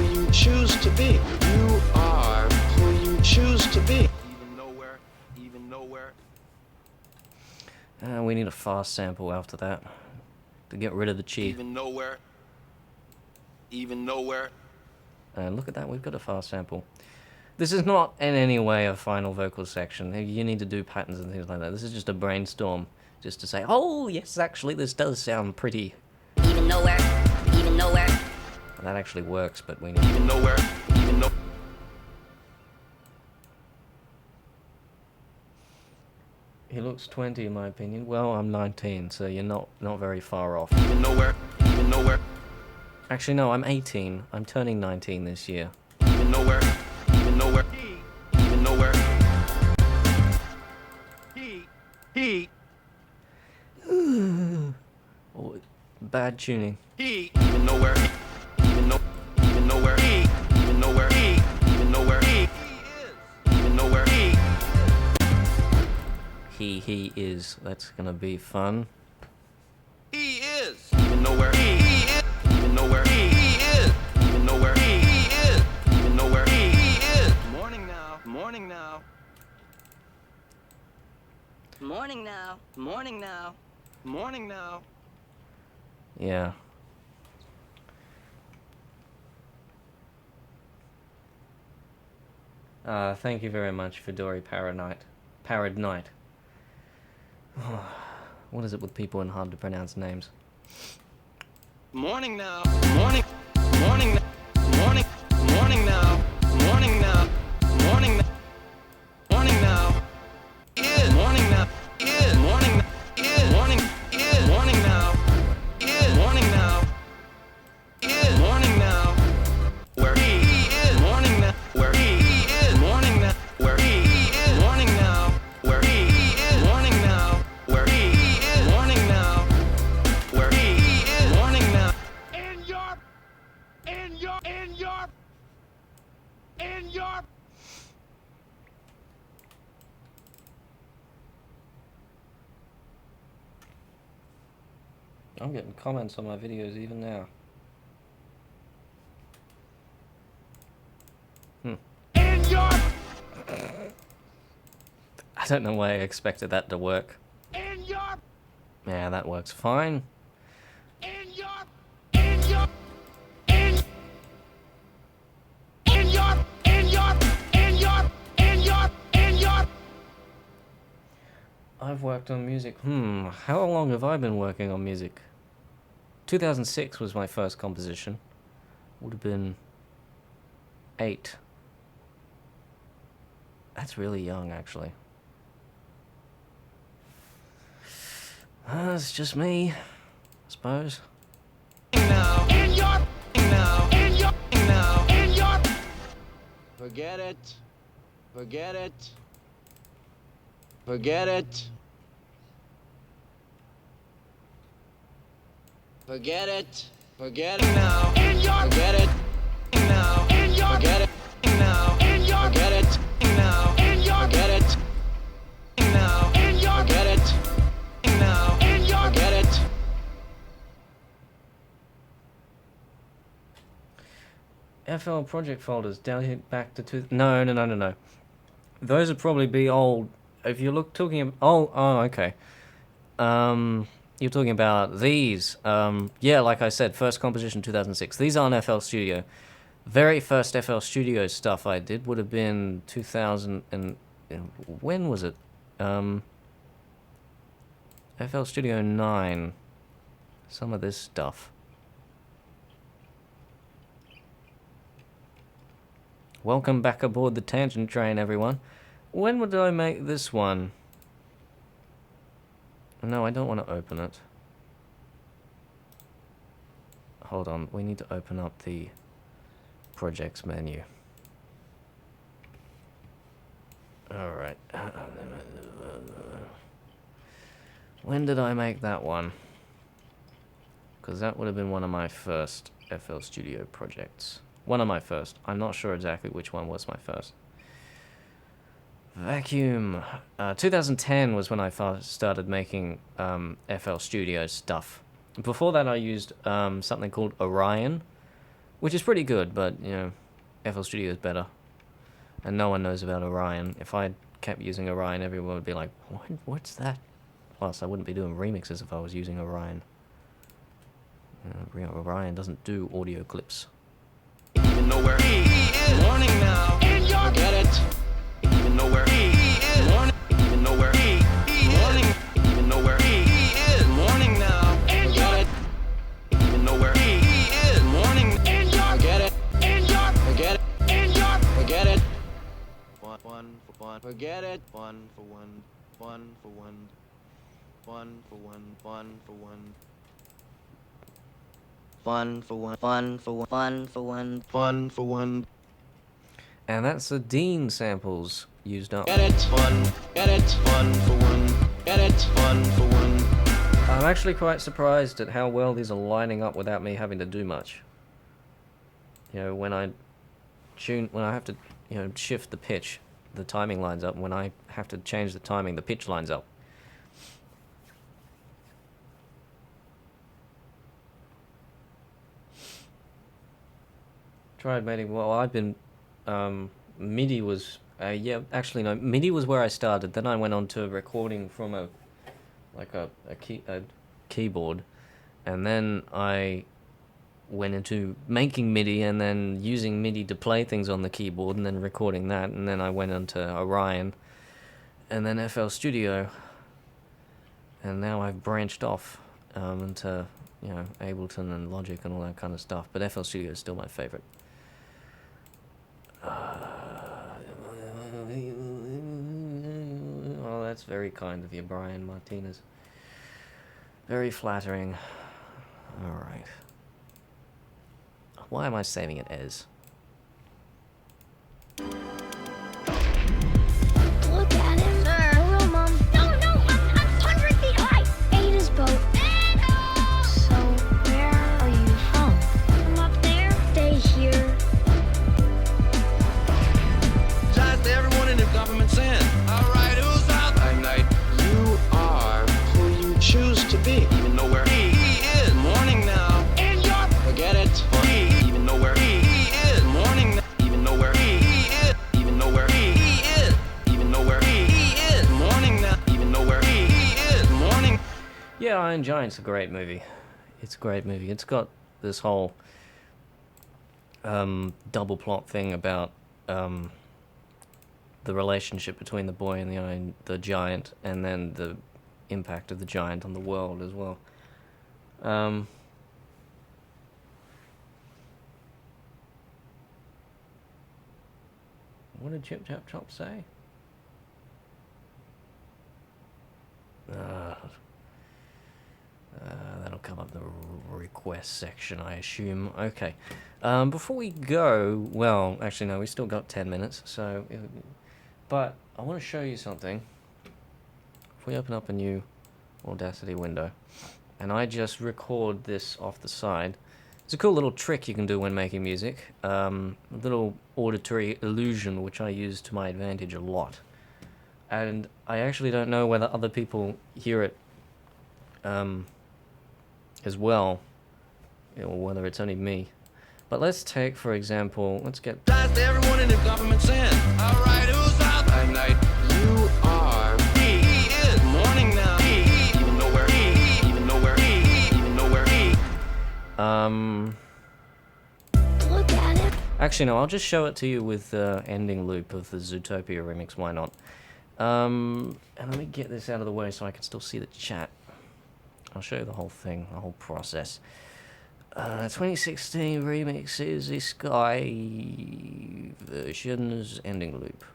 you choose to be. You are who you choose to be. Even nowhere. We need a fast sample after that to get rid of the cheese. Even nowhere. And look at that, we've got a fast sample. This is not in any way a final vocal section. You need to do patterns and things like that. This is just a brainstorm, just to say, oh yes, actually this does sound pretty. Even nowhere. And that actually works, but we need... Even nowhere. He looks 20 in my opinion. Well, I'm 19, so you're not very far off. Even nowhere. Actually, no, I'm 18. I'm turning 19 this year. Even nowhere. Oh, bad tuning. Even nowhere. He is. That's gonna be fun. Morning now. Morning now. Morning now. Yeah. Thank you very much, Fedori Parad Knight. What is it with people and hard to pronounce names? Morning now. Morning. Morning. Morning. Morning now. Morning now. Morning now. Morning now. Yeah. Morning now. Yeah. Morning. Yeah. Morning. Yeah. Morning now. Yeah. Morning now. Yeah. Morning now. Where he is. Morning now. Where he is. Morning now. Where he is. Morning now. Where he is. Morning now. Where he is. Morning now. Where he is. Morning now. In your. I'm getting comments on my videos even now. I don't know why I expected that to work. Yeah, that works fine. I've worked on music. How long have I been working on music? 2006 was my first composition. Would have been 8. That's really young, actually. It's just me, I suppose. Forget it. Forget it. Forget it. Forget it. Forget it now. Forget it now. Forget it now. Forget it now. Forget it now. Forget it now. Forget it. FL project folders down here back to No. Those would probably be old. If you look talking okay. You're talking about these. Yeah, like I said, first composition 2006. These aren't FL Studio. Very first FL Studio stuff I did would have been 2000 and when was it? FL Studio 9. Some of this stuff. Welcome back aboard the tangent train, everyone. When would I make this one? No, I don't want to open it. Hold on, we need to open up the projects menu. Alright. When did I make that one? Because that would have been one of my first FL Studio projects. One of my first. I'm not sure exactly which one was my first. Vacuum. 2010 was when I first started making FL Studio stuff. Before that I used something called Orion, which is pretty good, but, you know, FL Studio is better. And no one knows about Orion. If I kept using Orion, everyone would be like, what's that? Plus, I wouldn't be doing remixes if I was using Orion. Orion doesn't do audio clips. Even know where he is. Morning now. Forget it. Even know where he is. Morning. Even know where he is. Morning. Even know where he is. Morning now. Forget it. Even know where he is. Morning. Forget it. Forget it. Forget it. One for one. Forget it. One for one. One for one. One for one. One for one. Fun for one, fun for one, fun for one, fun for one. And that's the Dean samples used up. Get it, fun, get it, fun for one, get it, fun for one. I'm actually quite surprised at how well these are lining up without me having to do much. You know, when I have to, you know, shift the pitch, the timing lines up. When I have to change the timing, the pitch lines up. Tried making, well, I've been, MIDI was Yeah, actually no. MIDI was where I started. Then I went on to recording from a keyboard, and then I went into making MIDI and then using MIDI to play things on the keyboard and then recording that, and then I went into Orion, and then FL Studio, and now I've branched off into Ableton and Logic and all that kind of stuff. But FL Studio is still my favorite. Oh, that's very kind of you, Brian Martinez. Very flattering. Alright. Why am I saving it as? Look at him. Sir. Hello, Mom. No, I'm 100 feet high. Ate his boat. So, where are you from? From up there. Stay here. Shout to everyone in the government's in. All right, who's out? I'm night. You are who you choose to be. Even know where he is. Morning now. And you're... Forget it. Even know where he is. Morning now. Even know where he is. Even know where he is. Even know where he is. Morning now. Even know where he is. Morning. Yeah, Iron Giant's a great movie. It's a great movie. It's got this whole double plot thing about the relationship between the boy and the giant, and then the impact of the giant on the world as well. What did Chip Chap Chop say? That'll come up in the request section, I assume. Okay. Before we go, well, actually no, we still got 10 minutes, so... But I want to show you something. If we open up a new Audacity window, and I just record this off the side, it's a cool little trick you can do when making music. A little auditory illusion, which I use to my advantage a lot. And I actually don't know whether other people hear it as well, or whether it's only me. But let's take, for example, let's get... Shout to everyone in the government's in. All right, who's out? I'm night. You are... He is. Morning now. Even know where he. Even know where he. Even know where he. Look at him. Actually, no, I'll just show it to you with the ending loop of the Zootopia remix, why not? And let me get this out of the way so I can still see the chat. I'll show you the whole thing, the whole process. 2016 remixes, the Sky versions, ending loop.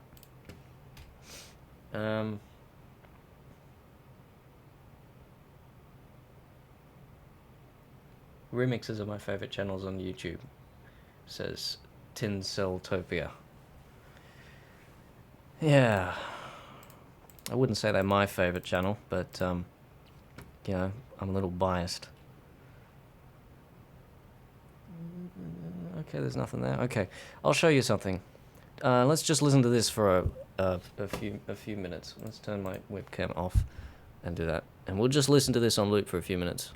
Remixes are my favorite channels on YouTube, says Tinseltopia. Yeah, I wouldn't say they're my favorite channel, but you know, I'm a little biased. Okay, there's nothing there. Okay, I'll show you something. Let's just listen to this for a few minutes. Let's turn my webcam off and do that, and we'll just listen to this on loop for a few minutes.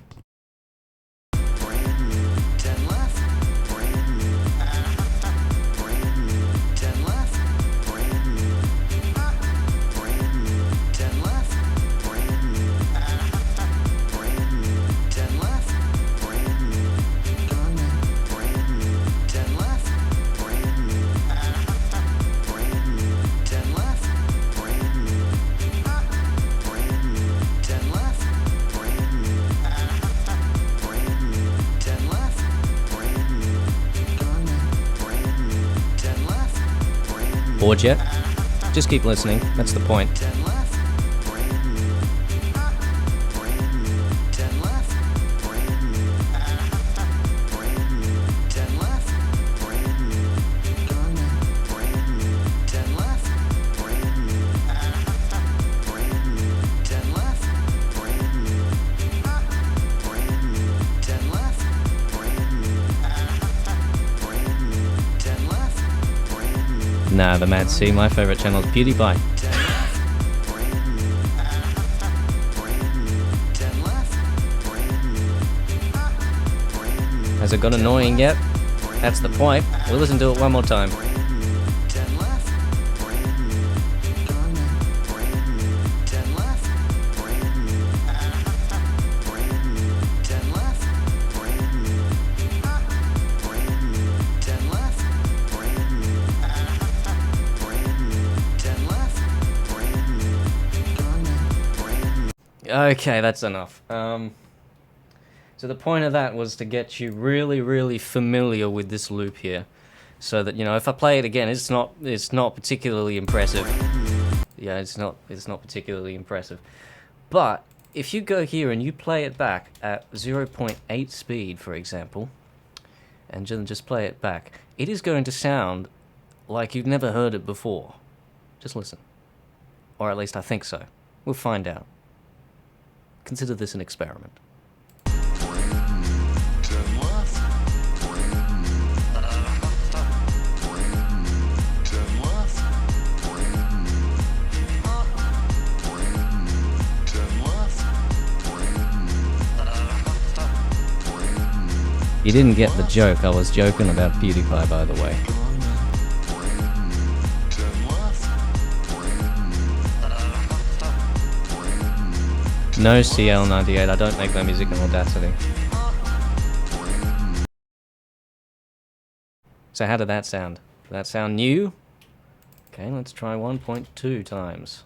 Bored yet? Just keep listening, that's the point. Nah, the Mad C, my favorite channel is PewDiePie. Has it got annoying yet? That's the point. We'll listen to it one more time. Okay, that's enough. So the point of that was to get you really, really familiar with this loop here, so that, you know, if I play it again, it's not particularly impressive. Yeah, it's not particularly impressive. But if you go here and you play it back at 0.8 speed, for example, and just play it back, it is going to sound like you've never heard it before. Just listen. Or at least I think so. We'll find out. Consider this an experiment. You didn't get the joke. I was joking about PewDiePie, by the way. No CL98, I don't make my music in Audacity. So how did that sound? Did that sound new? Okay, let's try 1.2 times.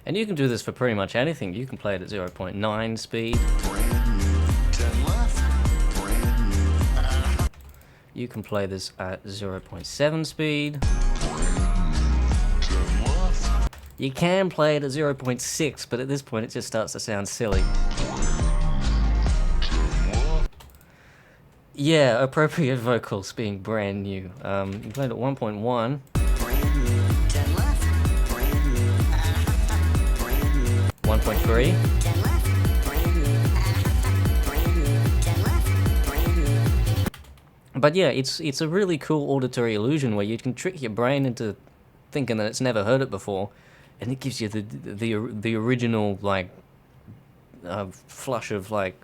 And you can do this for pretty much anything. You can play it at 0.9 speed. You can play this at 0.7 speed. You can play it at 0.6, but at this point it just starts to sound silly. Yeah, appropriate vocals being brand new. You played at 1.1. 1.3. But yeah, it's a really cool auditory illusion where you can trick your brain into thinking that it's never heard it before, and it gives you the original like flush of like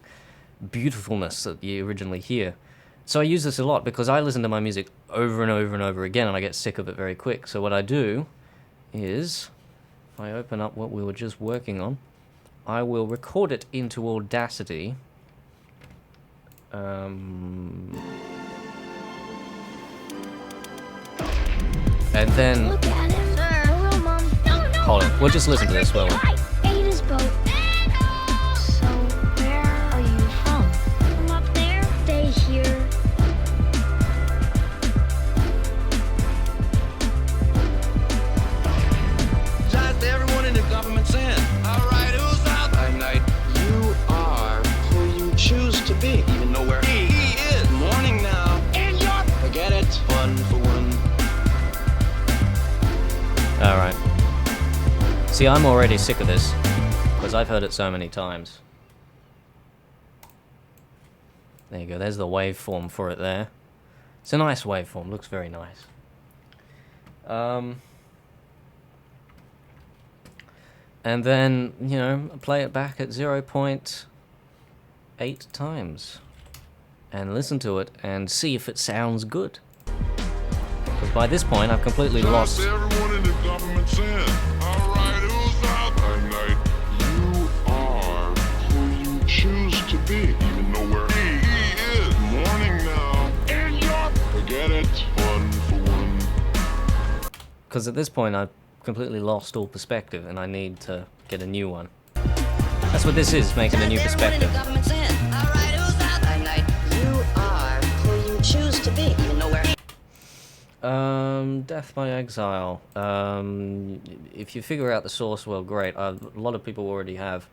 beautifulness that you originally hear. So I use this a lot because I listen to my music over and over and over again, and I get sick of it very quick. So what I do is, if I open up what we were just working on, I will record it into Audacity. And then... Look at him. Sir. Hello, Mom. No. Hold on, we'll just listen to this, will we? Ate his boat. So, where are you from? From up there. Stay here. Shout to everyone in the government's in. All right, who's out? I'm night. You are who you choose to be. Even know where he is. Morning now. And you're... Forget it. One for one. Alright. See, I'm already sick of this, because I've heard it so many times. There you go, there's the waveform for it there. It's a nice waveform, looks very nice. And then, you know, play it back at 0.8 times. And listen to it and see if it sounds good. Because by this point, I've completely lost... Everyone in the government's in. All right, who's out? I'm night. You are who you choose to be. Even know where he is. Morning now. And you're... Forget it. One for one. Because at this point, I've completely lost all perspective, and I need to get a new one. That's what this is, making a new perspective. You are who you choose to be. Even know where... Death by Exile. If you figure out the source, well, great. A lot of people already have.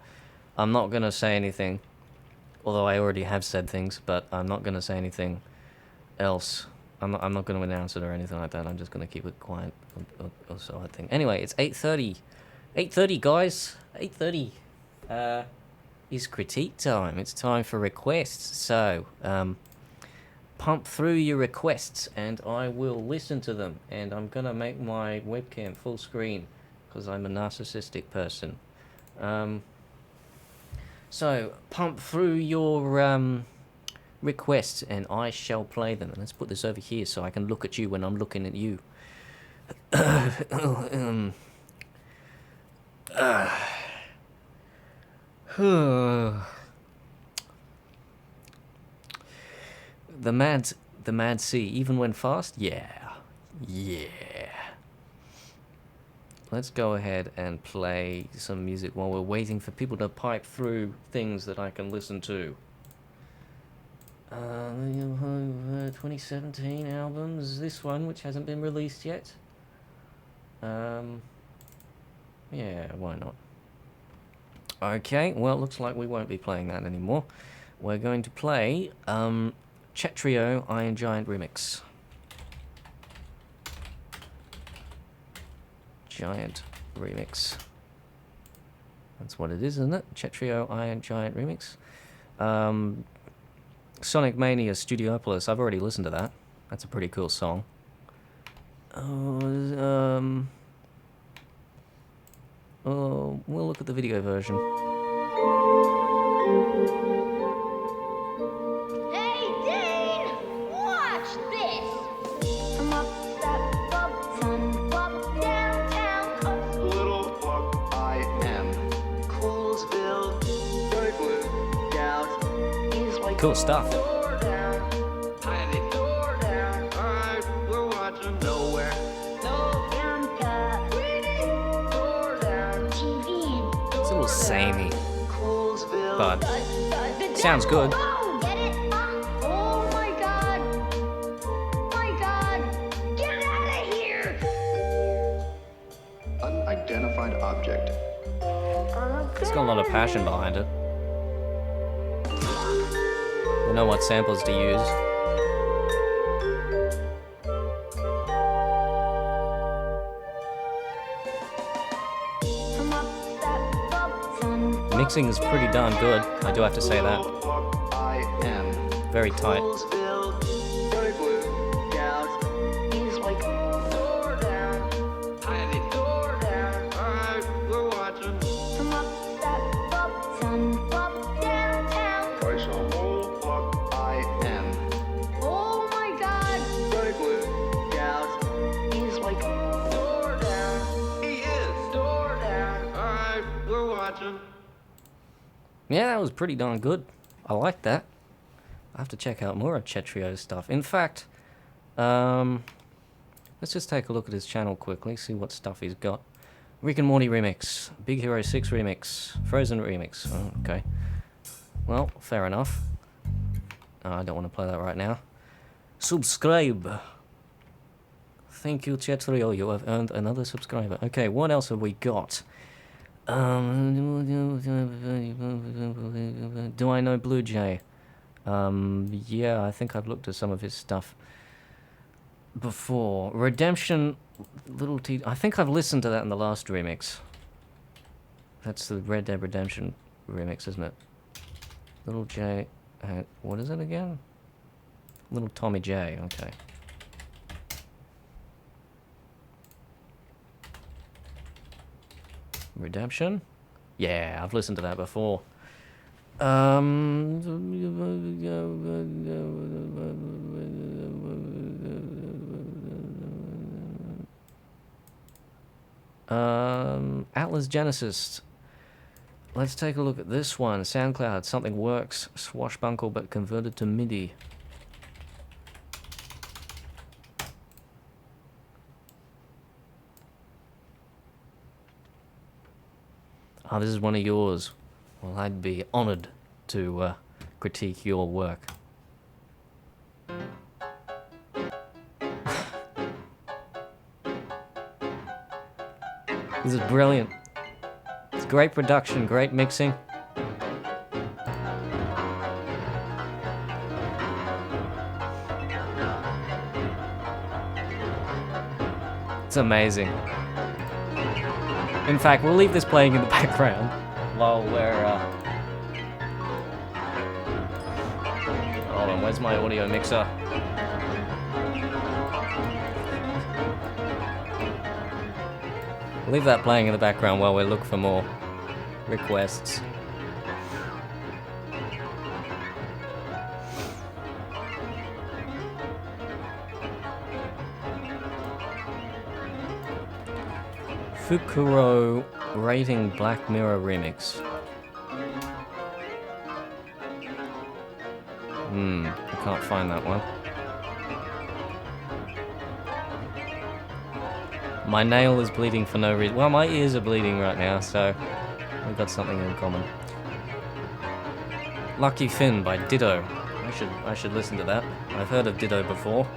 I'm not going to say anything, although I already have said things, but I'm not going to say anything else. I'm not going to announce it or anything like that. I'm just going to keep it quiet, or so I think. Anyway, it's 8:30. 8:30, guys. 8:30. Is critique time. It's time for requests. So, pump through your requests and I will listen to them, and I'm gonna make my webcam full screen because I'm a narcissistic person. So pump through your requests, and I shall play them. And let's put this over here so I can look at you when I'm looking at you. The mad sea, even when fast? Yeah. Let's go ahead and play some music while we're waiting for people to pipe through things that I can listen to. 2017 albums, this one, which hasn't been released yet. Yeah, why not? Okay, well, looks like we won't be playing that anymore. We're going to play Chetrio Iron Giant Remix. Giant Remix. That's what it is, isn't it? Chetrio Iron Giant Remix. Sonic Mania Studiopolis. I've already listened to that. That's a pretty cool song. We'll look at the video version. Hey, Dane! Watch this! I'm up that bub, sun bub, downtown coast. Little fuck I am. Coolsville, bright blue, Gals, is white. Cool stuff. Door down, tiny door down. Alright, we're watching nowhere. No Bianca, door down. TV. It's a little samey, Coolsville. but The sounds devil. good. Oh, get it? Oh my god. My god. Get out of here. Unidentified object. It's got a lot of passion behind it. They know what samples to use. I'm up that bub, sun Mixing is pretty darn good, I do have to say that. Little fuck I am. Very tight. Coolsville, bright blue, Gals, is white. Door down, tiny door down. Alright, we're watching. I'm up that bub, sun bub, downtown. Twice a whole fuck I am. Oh my god. Bright blue, Gals, is white. Door down, he is. Door down. Alright, we're watching. Yeah, that was pretty darn good. I like that. I have to check out more of Chetrio's stuff. In fact, let's just take a look at his channel quickly, see what stuff he's got. Rick and Morty remix, Big Hero 6 remix, Frozen remix. Oh, okay. Well, fair enough. I don't want to play that right now. Subscribe. Thank you, Chetrio. You have earned another subscriber. Okay, what else have we got? Do I know Blue Jay? Yeah, I think I've looked at some of his stuff before. Redemption, I think I've listened to that in the last remix. That's the Red Dead Redemption remix, isn't it? Little J, what is it again? Little Tommy J, okay. Redemption? Yeah, I've listened to that before. Atlas Genesis. Let's take a look at this one. SoundCloud, Something Works, Swashbuckle but converted to MIDI. Ah, this is one of yours. Well, I'd be honored to critique your work. This is brilliant. It's great production, great mixing. It's amazing. In fact, we'll leave this playing in the background while we're, hold on, where's my audio mixer? We'll leave that playing in the background while we look for more requests. Fukuro Rating Black Mirror Remix. I can't find that one. My nail is bleeding for no reason. Well, my ears are bleeding right now, so we've got something in common. Lucky Finn by Ditto. I should listen to that. I've heard of Ditto before.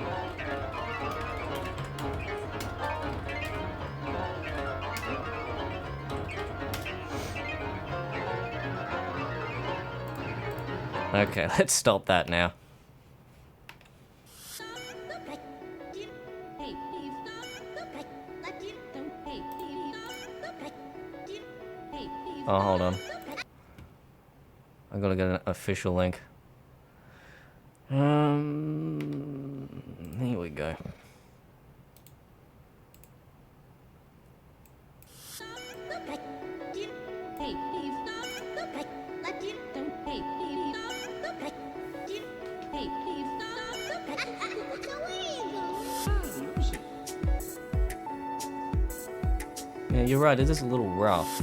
Okay, let's stop that now. Oh, hold on. I gotta get an official link. Here we go. Yeah, you're right, it is a little rough.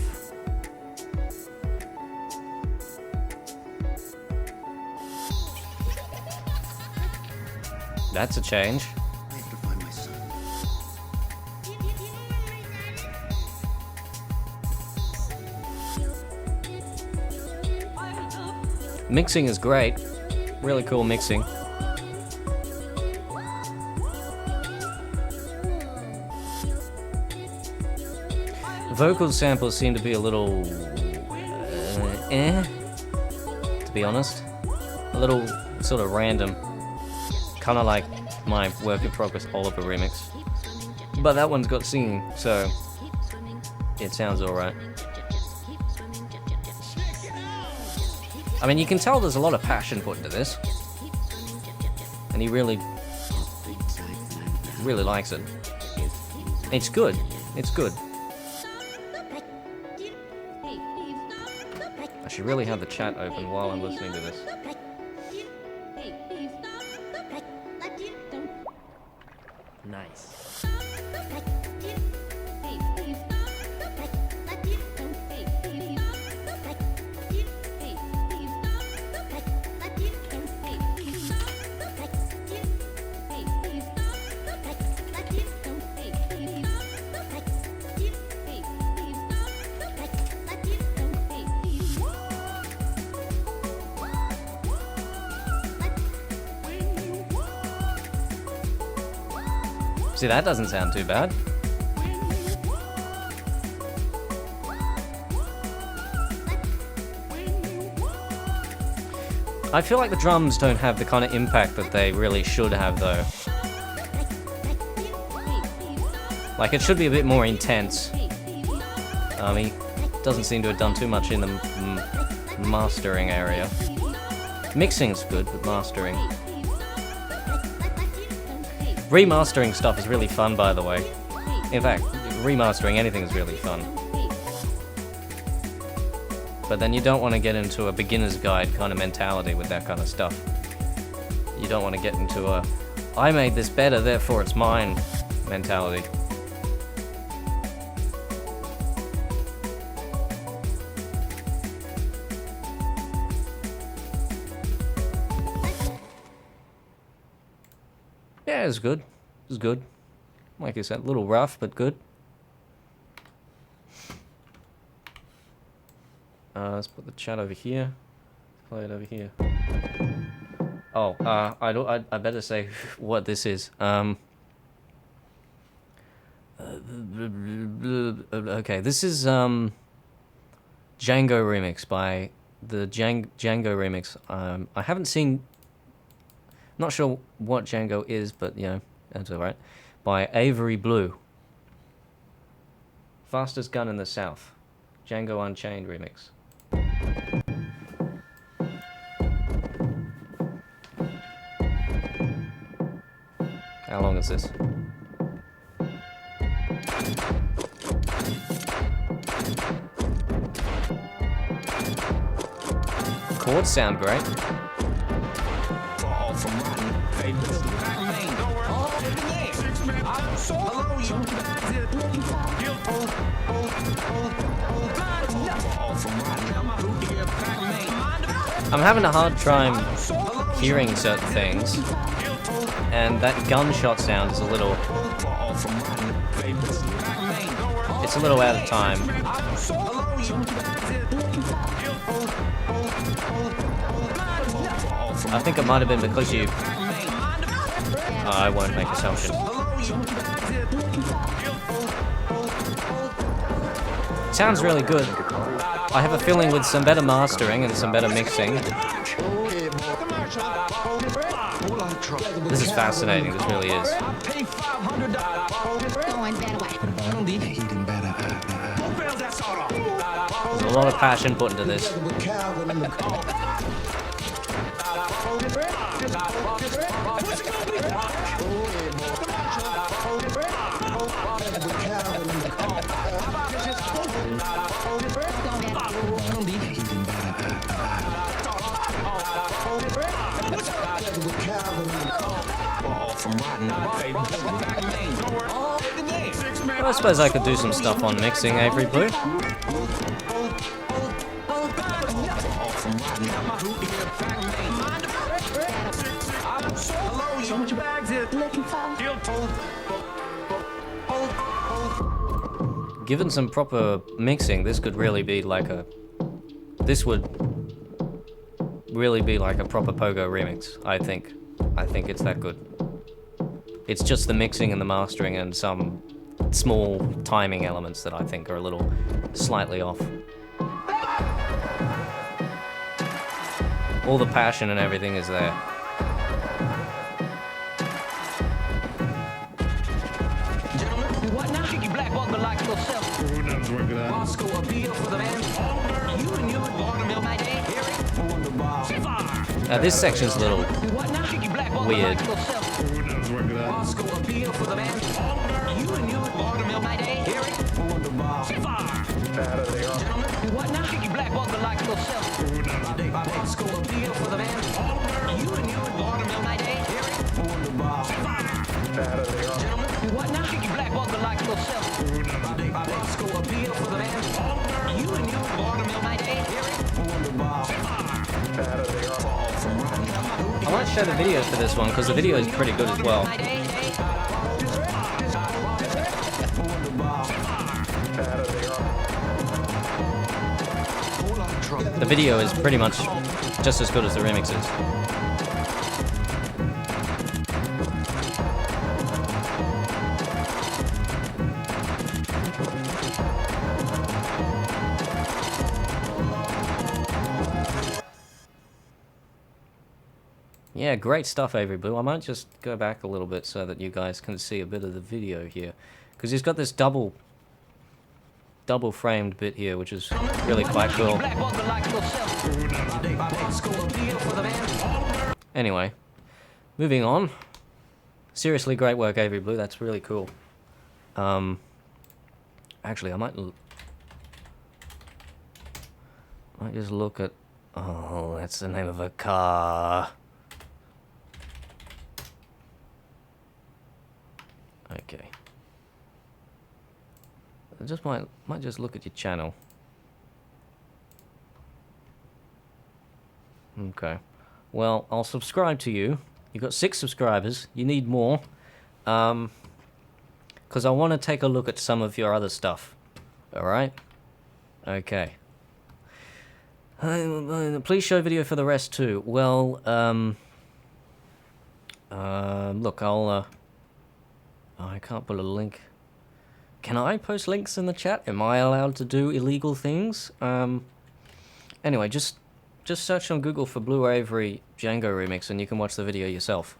That's a change. I have to find my son. Mixing is great. Really cool mixing. Vocal samples seem to be a little... to be honest. A little sort of random. Kind of like my Work in Progress Oliver remix. But that one's got singing, so it sounds alright. I mean, you can tell there's a lot of passion put into this. And he really likes it. It's good. It's good. I should really have the chat open while I'm listening to this. Nice. See, that doesn't sound too bad. I feel like the drums don't have the kind of impact that they really should have, though. Like, it should be a bit more intense. He doesn't seem to have done too much in the mastering area. Mixing's good, but mastering... Remastering stuff is really fun, by the way. In fact, remastering anything is really fun. But then you don't want to get into a beginner's guide kind of mentality with that kind of stuff. You don't want to get into a, I made this better, therefore it's mine mentality. Yeah, it's good. It's good. Like I said, a little rough, but good. Let's put the chat over here. Play it over here. Oh, I better say what this is. Okay, this is Django remix by the Django remix. I haven't seen. Not sure what Django is, but you know, that's alright. By Avery Blue. Fastest Gun in the South. Django Unchained remix. How long is this? Chords sound great. I'm having a hard time hearing certain things, and that gunshot sound is a little... It's a little out of time. I think it might have been because you... I won't make assumptions. Sounds really good. I have a feeling with some better mastering and some better mixing. This is fascinating, this really is. There's a lot of passion put into this. Well, I suppose I could do some stuff on mixing, Avery Blue. Given some proper mixing, this could really be like a... This would really be like a proper Pogo remix, I think. I think it's that good. It's just the mixing and the mastering and some small timing elements that I think are a little slightly off. All the passion and everything is there. This section's a little weird. I might show the videos for this one because the video is pretty good as well. The video is pretty much just as good as the remixes. Yeah, great stuff, Avery Blue. I might just go back a little bit so that you guys can see a bit of the video here. Because he's got this double framed bit here, which is really quite cool. Anyway, moving on. Seriously, great work, Avery Blue. That's really cool. Actually, I might just look at... Oh, that's the name of a car. Okay. I just might just look at your channel. Okay. Well, I'll subscribe to you. You've got 6 subscribers. You need more. Because I want to take a look at some of your other stuff. Alright? Okay. Please show video for the rest too. Well, look, I'll, I can't put a link. Can I post links in the chat? Am I allowed to do illegal things? Anyway, just search on Google for Blue Avery Django Remix and you can watch the video yourself.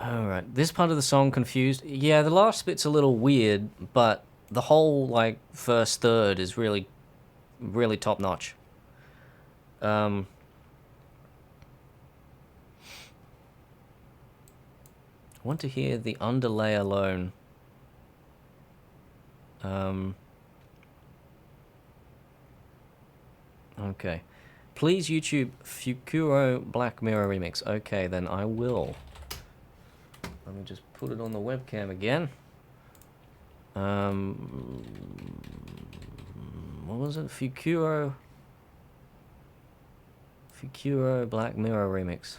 Alright, this part of the song confused. Yeah, the last bit's a little weird, but the whole, like, first third is really, really top-notch. I want to hear the underlay alone. Okay. Please YouTube Fukuro Black Mirror Remix. Okay, then I will. Let me just put it on the webcam again. What was it? Fukuro Black Mirror remix.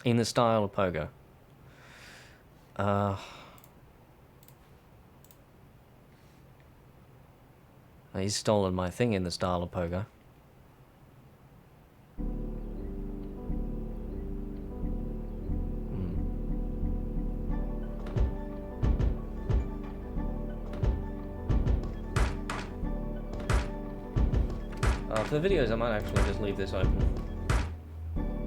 In the style of Pogo. He's stolen my thing in the style of Pogo. For the videos, I might actually just leave this open.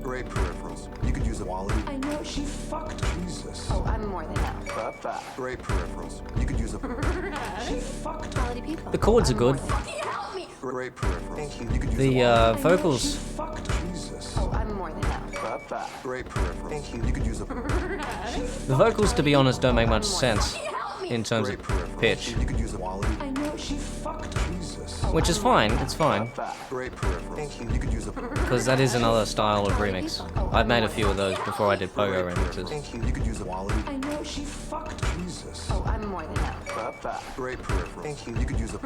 Great peripherals. You could use a quality. I know she fucked. Jesus. Oh, I'm more than that. Great peripherals. You could use a. She fucked quality people. The chords are good. Help me. Great peripherals. Thank you. You could use The a. vocals. Fucked. Jesus. Oh, I'm more than that. Great peripherals. Thank you. You could use a. The vocals, to be honest, don't make much sense in terms Great of peripherals. pitch, You could use a quality. I know she fucked. Jesus. which is fine. It's fine Great peripherals. Thank you. You could use a. because that is another style of remix. I've made a few of those before I did Pogo remixes. Thank you. You could use a quality. I know she fucked. Jesus. Oh, I'm more than that. Great peripherals. Thank you. You could use a.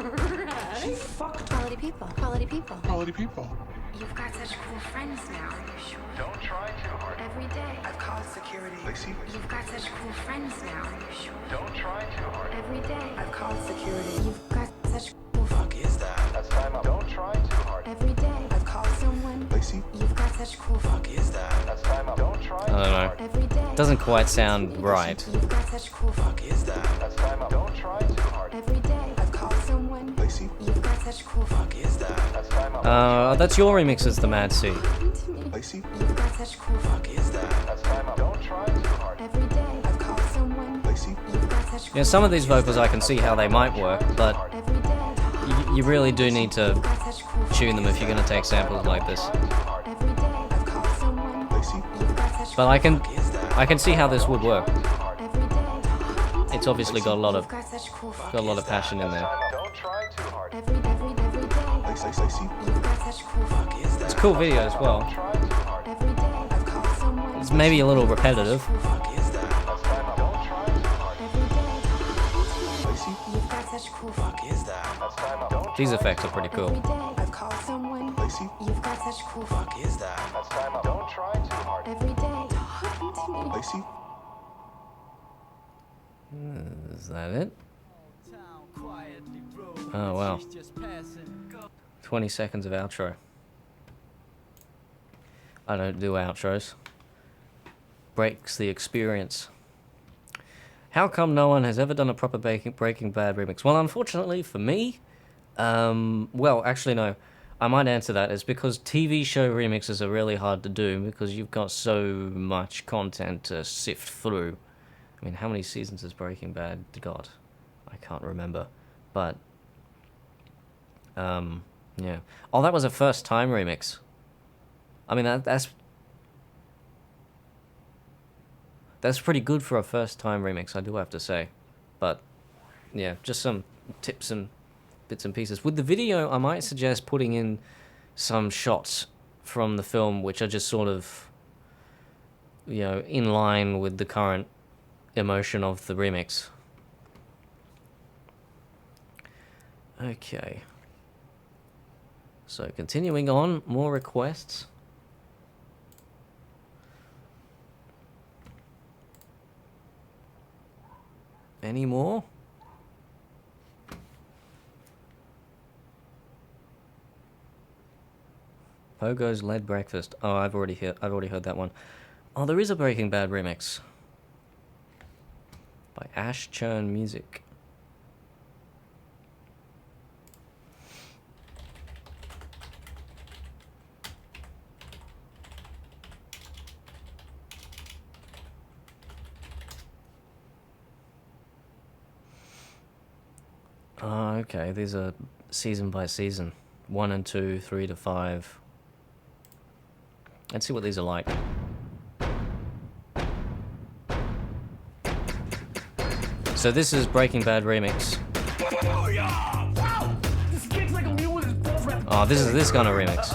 She fucked quality people. Quality people. Quality people. You've got such cool friends now. Are you sure? Don't try too hard. Every day. I've called security. Lacey. You've got such cool friends now. Are you sure? Don't try too hard. Every day. I've called security. You've got such cool Fuck is that? That's time up. Don't try too hard. Every day. I've called someone. Lacey. You've got such cool Fuck is that? That's time up. Don't try I too don't know. hard. Every day. Doesn't quite sound right. You've got such cool Fuck is that? That's time up. Don't try too hard. Every day. I've called someone. Lacey. You've got such cool Fuck is that? That's time up. That's your remixes, the Mad Sea. to me. Lacey. You've got such cool Fuck is that? That's time up. Don't try too hard. Every day. I've called someone. Lacey. You've got such cool Yeah, some of these vocals I can see how they might work, but Every day. you really do need to You've got such cool tune them if you're going to take samples like this. Every day. I've called someone. Lacey. You've got such But I can Is that? see how this would work. every day. It's obviously got a lot of You've got such cool passion in there. Don't try too hard. every day. Lacey. You've got such cool Is that? It's a cool video as well. Try too hard. every day. I've called someone. It's maybe a little repetitive. Fuck is that? That's time up. Don't try too hard. Every day. Lacey. You've got such cool Fuck is that? That's time up. Don't These try effects too are pretty hard. every cool. day. I've called someone. Lacey. You've got such cool Fuck is that? That's time up. Don't try too hard. every day. Talking to me. Lacey. Is that it? Oh, wow. 20 seconds of outro. I don't do outros. Breaks the experience. How come no one has ever done a proper Breaking Bad remix? Well, unfortunately for me, well, actually no. I might answer that. It's because TV show remixes are really hard to do because you've got so much content to sift through. I mean, how many seasons has Breaking Bad got? I can't remember. But, yeah. Oh, that was a first time remix. I mean, that's pretty good for a first time remix, I do have to say. But, yeah, just some tips and bits and pieces. With the video, I might suggest putting in some shots from the film which are just sort of, you know, in line with the current emotion of the remix. Okay. So, continuing on, more requests. Any more? Pogo's Lead Breakfast. Oh, I've already heard that one. Oh, there is a Breaking Bad remix by Ash Churn Music. Oh, okay. These are season by season. 1 and 2, 3 to 5. Let's see what these are like. So this is Breaking Bad remix. Oh, this is this kind of remix.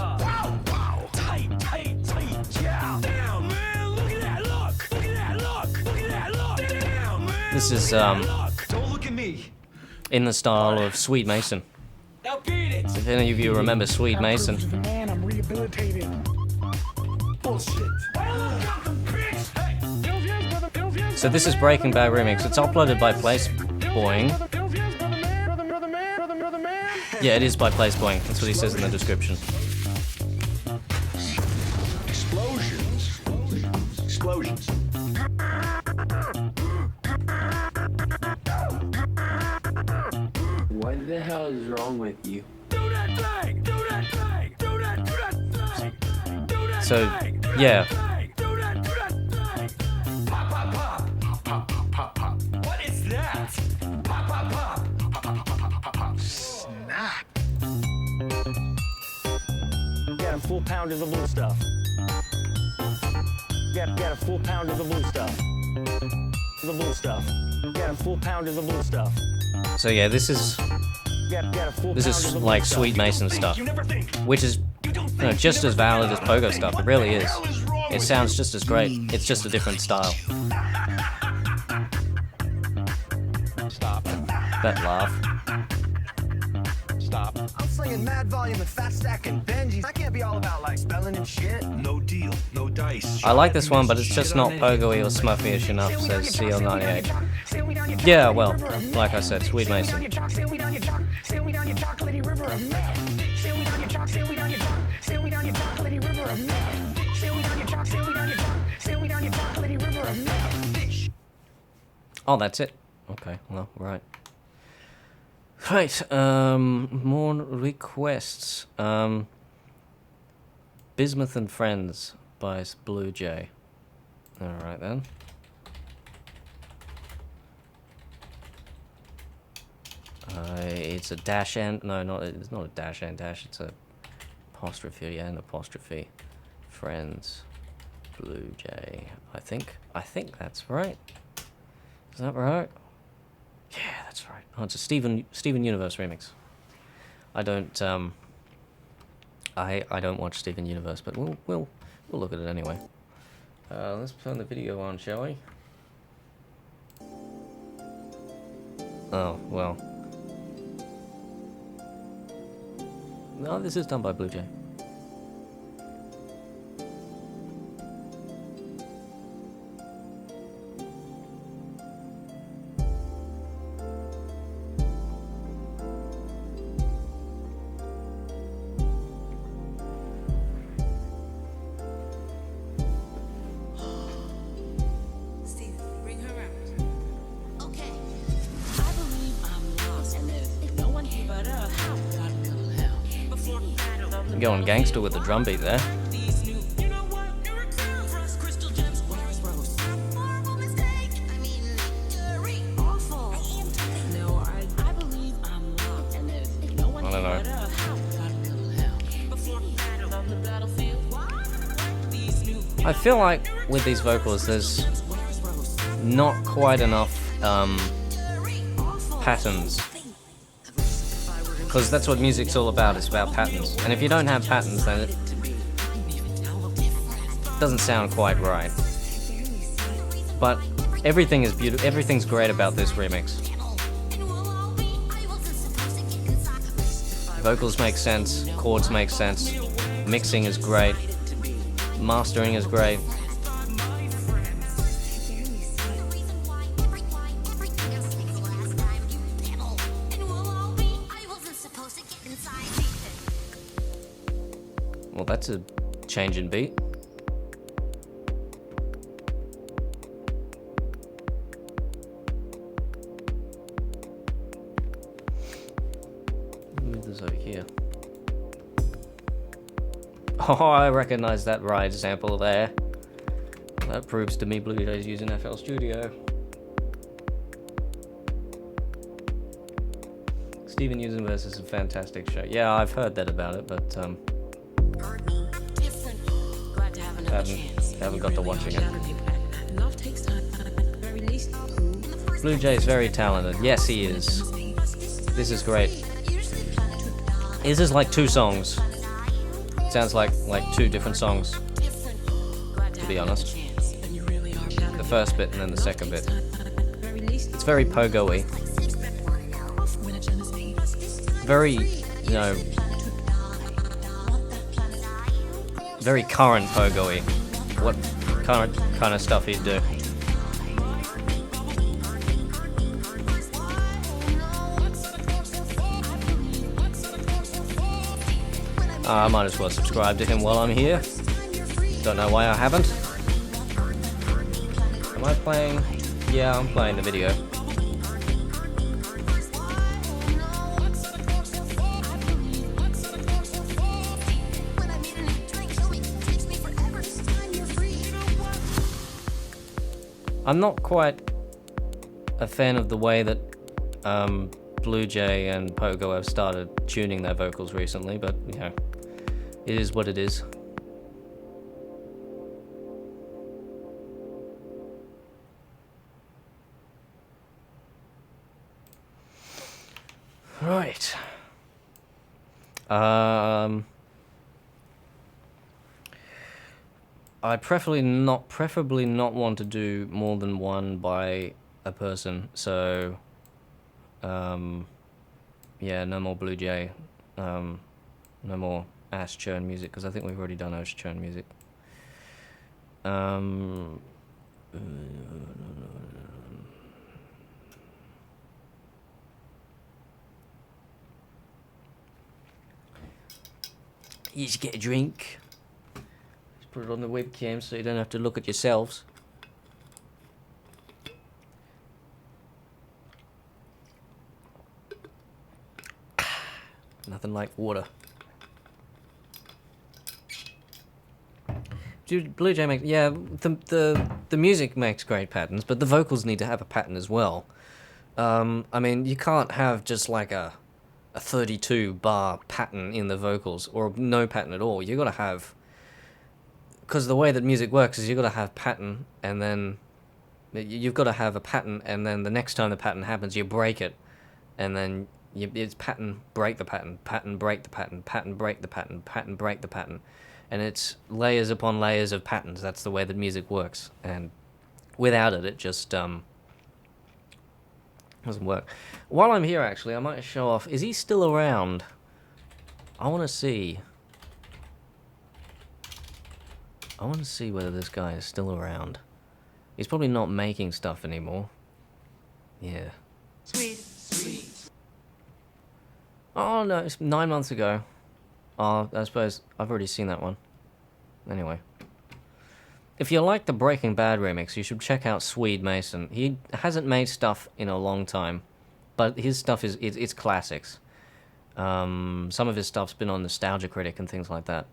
This is in the style of Sweet Mason. If any of you remember Sweet Mason. So this is Breaking Bad remix. It's uploaded by Placeboying. Yeah, it is by Placeboying. That's what he says in the description. Explosions. Explosions. What the hell is wrong with you? So, yeah. What is that? Snap. Got a full pound of the blue stuff. Got a full pound of the blue stuff. The blue stuff. Got a full pound of the blue stuff. So yeah, this is like Sweet Mason stuff, which is just as valid as Pogo stuff. It really is. It sounds just as great. It's just a different style. Stop. That laugh. Stop. I'm slinging mad volume and fat stack and Benjis. I can't be all about like spelling and shit. No deal. No dice. I like this one, but it's just not pogo-y or smuffy-ish enough, says CL98. Yeah, well, like I said, Sweet Mason. Oh, that's it. Okay, well, right. Right, more requests. Bismuth and Friends by Blue Jay. Alright then. It's a dash and no, it's not a dash and dash. It's a apostrophe and apostrophe. Friends, Blue Jay. I think that's right. Is that right? Yeah, that's right. Oh, it's a Steven Universe remix. I don't watch Steven Universe, but we'll look at it anyway. Let's turn the video on, shall we? Oh well. No, this is done by Blue Jay. Going gangster with the drum beat there. I don't know. I feel like with these vocals there's not quite enough patterns. Because that's what music's all about, it's about patterns. And if you don't have patterns, then it doesn't sound quite right. But everything is beautiful, everything's great about this remix. Vocals make sense, chords make sense, mixing is great, mastering is great. Well, that's a change in beat. Move this over here. Oh, I recognize that ride sample there. That proves to me Blue Jay's using FL Studio. Steven Universe is a fantastic show. Yeah, I've heard that about it, but haven't got to watching it. Blue Jay is very talented. Yes, he is. This is great. This is like two songs. Sounds like two different songs, to be honest. The first bit and then the second bit. It's very pogo-y. Very, you know, very current pogo-y. What current kind of stuff he'd do. I might as well subscribe to him while I'm here. Don't know why I haven't. Am I playing? Yeah, I'm playing the video. I'm not quite a fan of the way that Blue Jay and Pogo have started tuning their vocals recently, but you know, it is what it is. Right. I preferably not want to do more than one by a person, so yeah, no more Blue Jay, no more Ash Churn music, because I think we've already done Ash Churn music. You just get a drink. Just put it on the webcam so you don't have to look at yourselves. Nothing like water. Dude, Blue Jay makes, yeah, the music makes great patterns, but the vocals need to have a pattern as well. I mean, you can't have just like a 32 bar pattern in the vocals, or no pattern at all. You gotta have, because the way that music works is you gotta have pattern, and then you've got to have a pattern, and then the next time the pattern happens, you break it, and then it's pattern, break the pattern, pattern, break the pattern, pattern, break the pattern, pattern, break the pattern, and it's layers upon layers of patterns. That's the way that music works, and without it, it just doesn't work. While I'm here, actually, I might show off. Is he still around? I want to see. I want to see whether this guy is still around. He's probably not making stuff anymore. Yeah. Sweet. Oh no, it's 9 months ago. Oh, I suppose I've already seen that one. Anyway. If you like the Breaking Bad remix, you should check out Swede Mason. He hasn't made stuff in a long time, but his stuff it's classics. Some of his stuff's been on Nostalgia Critic and things like that.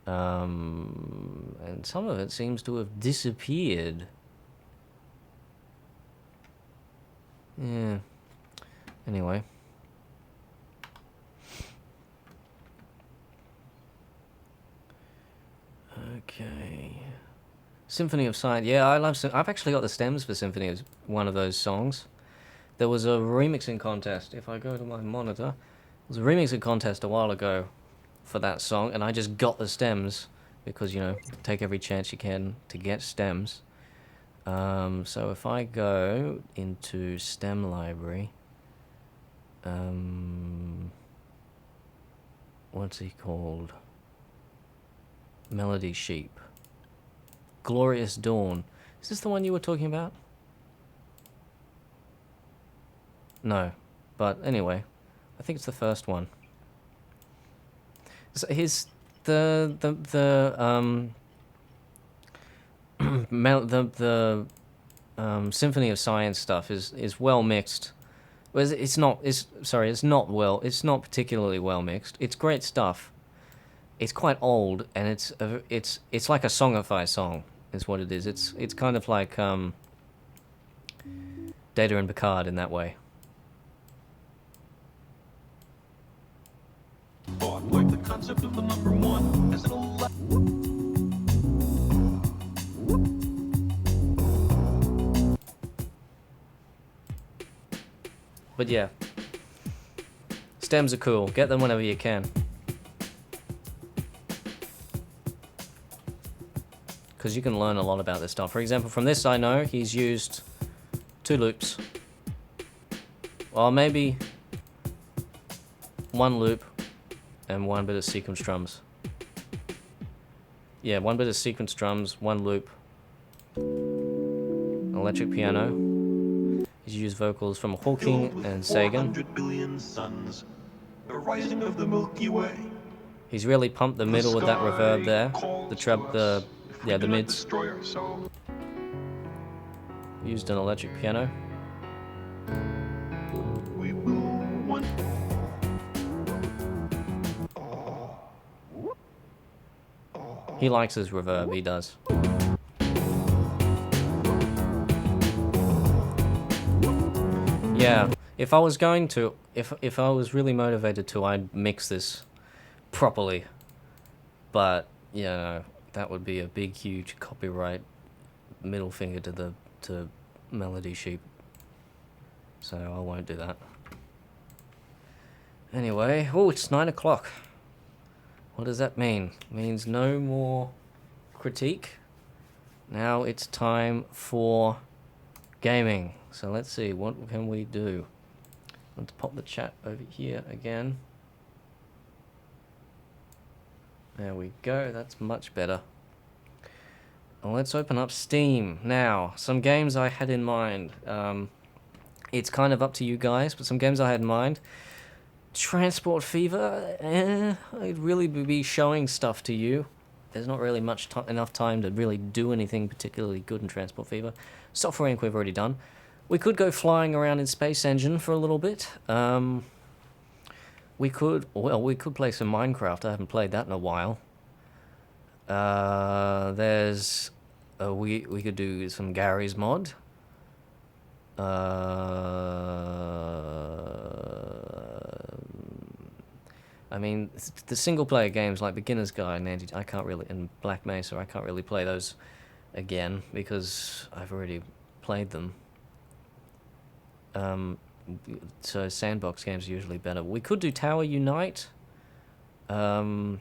And some of it seems to have disappeared. Yeah. Anyway. Okay. Symphony of Sight. Yeah, I love. I've actually got the stems for Symphony of one of those songs. There was a remixing contest. If I go to my monitor, there was a remixing contest a while ago for that song, and I just got the stems because, you know, take every chance you can to get stems. So if I go into stem library, what's he called? Melody Sheep. Glorious Dawn. Is this the one you were talking about? No, but anyway, I think it's the first one. So Symphony of Science stuff is well mixed. Well, it's not particularly well mixed. It's great stuff. It's quite old, and it's like a songify song, is what it is. It's kind of like Data and Picard in that way. The concept of the number one as an But yeah, stems are cool. Get them whenever you can. Because you can learn a lot about this stuff. For example, from this I know he's used 2 loops Or maybe one loop and one bit of sequence drums. Yeah, one bit of sequence drums, one loop. Electric piano. He's used vocals from Hawking and Sagan. 400 billion suns, the rising of the Milky Way. He's really pumped the middle with that reverb there. The mids. Destroy ourselves. Used an electric piano. We will one. He likes his reverb, he does. Yeah, if I was going to, if I was really motivated to, I'd mix this properly. But, you know, that would be a big, huge copyright middle finger to Melody Sheep. So I won't do that. Anyway, oh, it's 9 o'clock. What does that mean? It means no more critique. Now it's time for gaming. So let's see, what can we do? Let's pop the chat over here again. There we go, that's much better. And let's open up Steam. Now, some games I had in mind. It's kind of up to you guys, but some games I had in mind. Transport Fever, I'd really be showing stuff to you. There's not really enough time to really do anything particularly good in Transport Fever. Software Inc. we've already done. We could go flying around in Space Engine for a little bit. We could play some Minecraft. I haven't played that in a while. We could do some Gary's Mod. I mean, the single-player games like Beginner's Guide and Black Mesa, I can't really play those again because I've already played them. So sandbox games are usually better. We could do Tower Unite. I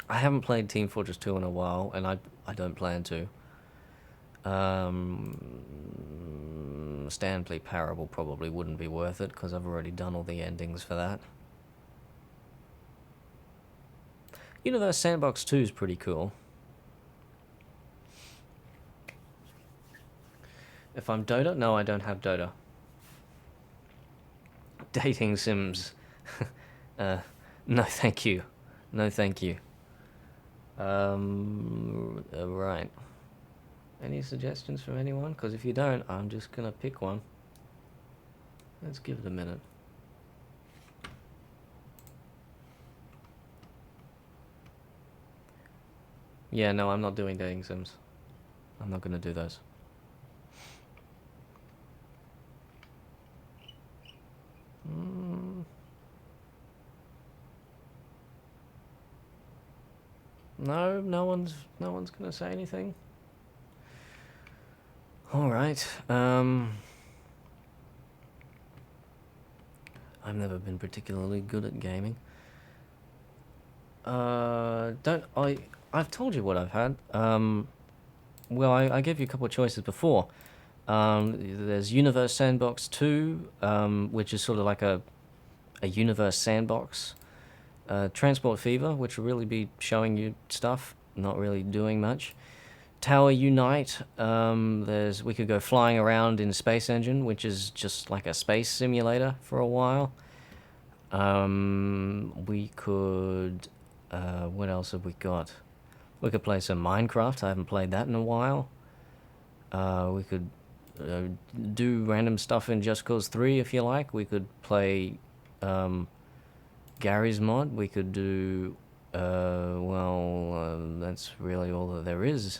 haven't played Team Fortress 2 in a while, and I don't plan to. Stanley Parable probably wouldn't be worth it because I've already done all the endings for that. Universe Sandbox 2 is pretty cool. If I'm Dota? No, I don't have Dota. Dating Sims. No, thank you. No, thank you. Right. Any suggestions from anyone? Because if you don't, I'm just going to pick one. Let's give it a minute. Yeah, no, I'm not doing dating sims. I'm not going to do those. No one's going to say anything. All right. I've never been particularly good at gaming. I've told you what I've had. Well, I gave you a couple of choices before. There's Universe Sandbox 2, which is sort of like a universe sandbox. Transport Fever, which will really be showing you stuff, not really doing much. Tower Unite, we could go flying around in Space Engine, which is just like a space simulator for a while. We could, what else have we got? We could play some Minecraft. I haven't played that in a while. We could do random stuff in Just Cause 3 if you like. We could play Gary's Mod. We could do, that's really all that there is.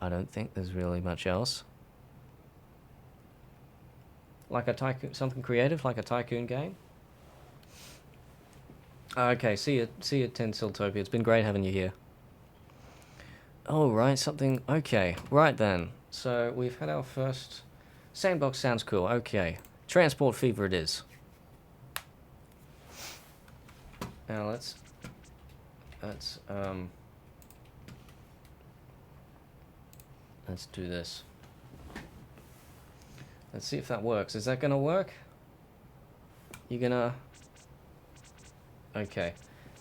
I don't think there's really much else. Like a tycoon, something creative, like a tycoon game. Okay, see you, Tensiltopia. It's been great having you here. Oh, right, something... Okay, right then. So, we've had our first... Sandbox sounds cool, okay. Transport Fever it is. Now, let's do this. Let's see if that works. Is that gonna work? You gonna... Okay.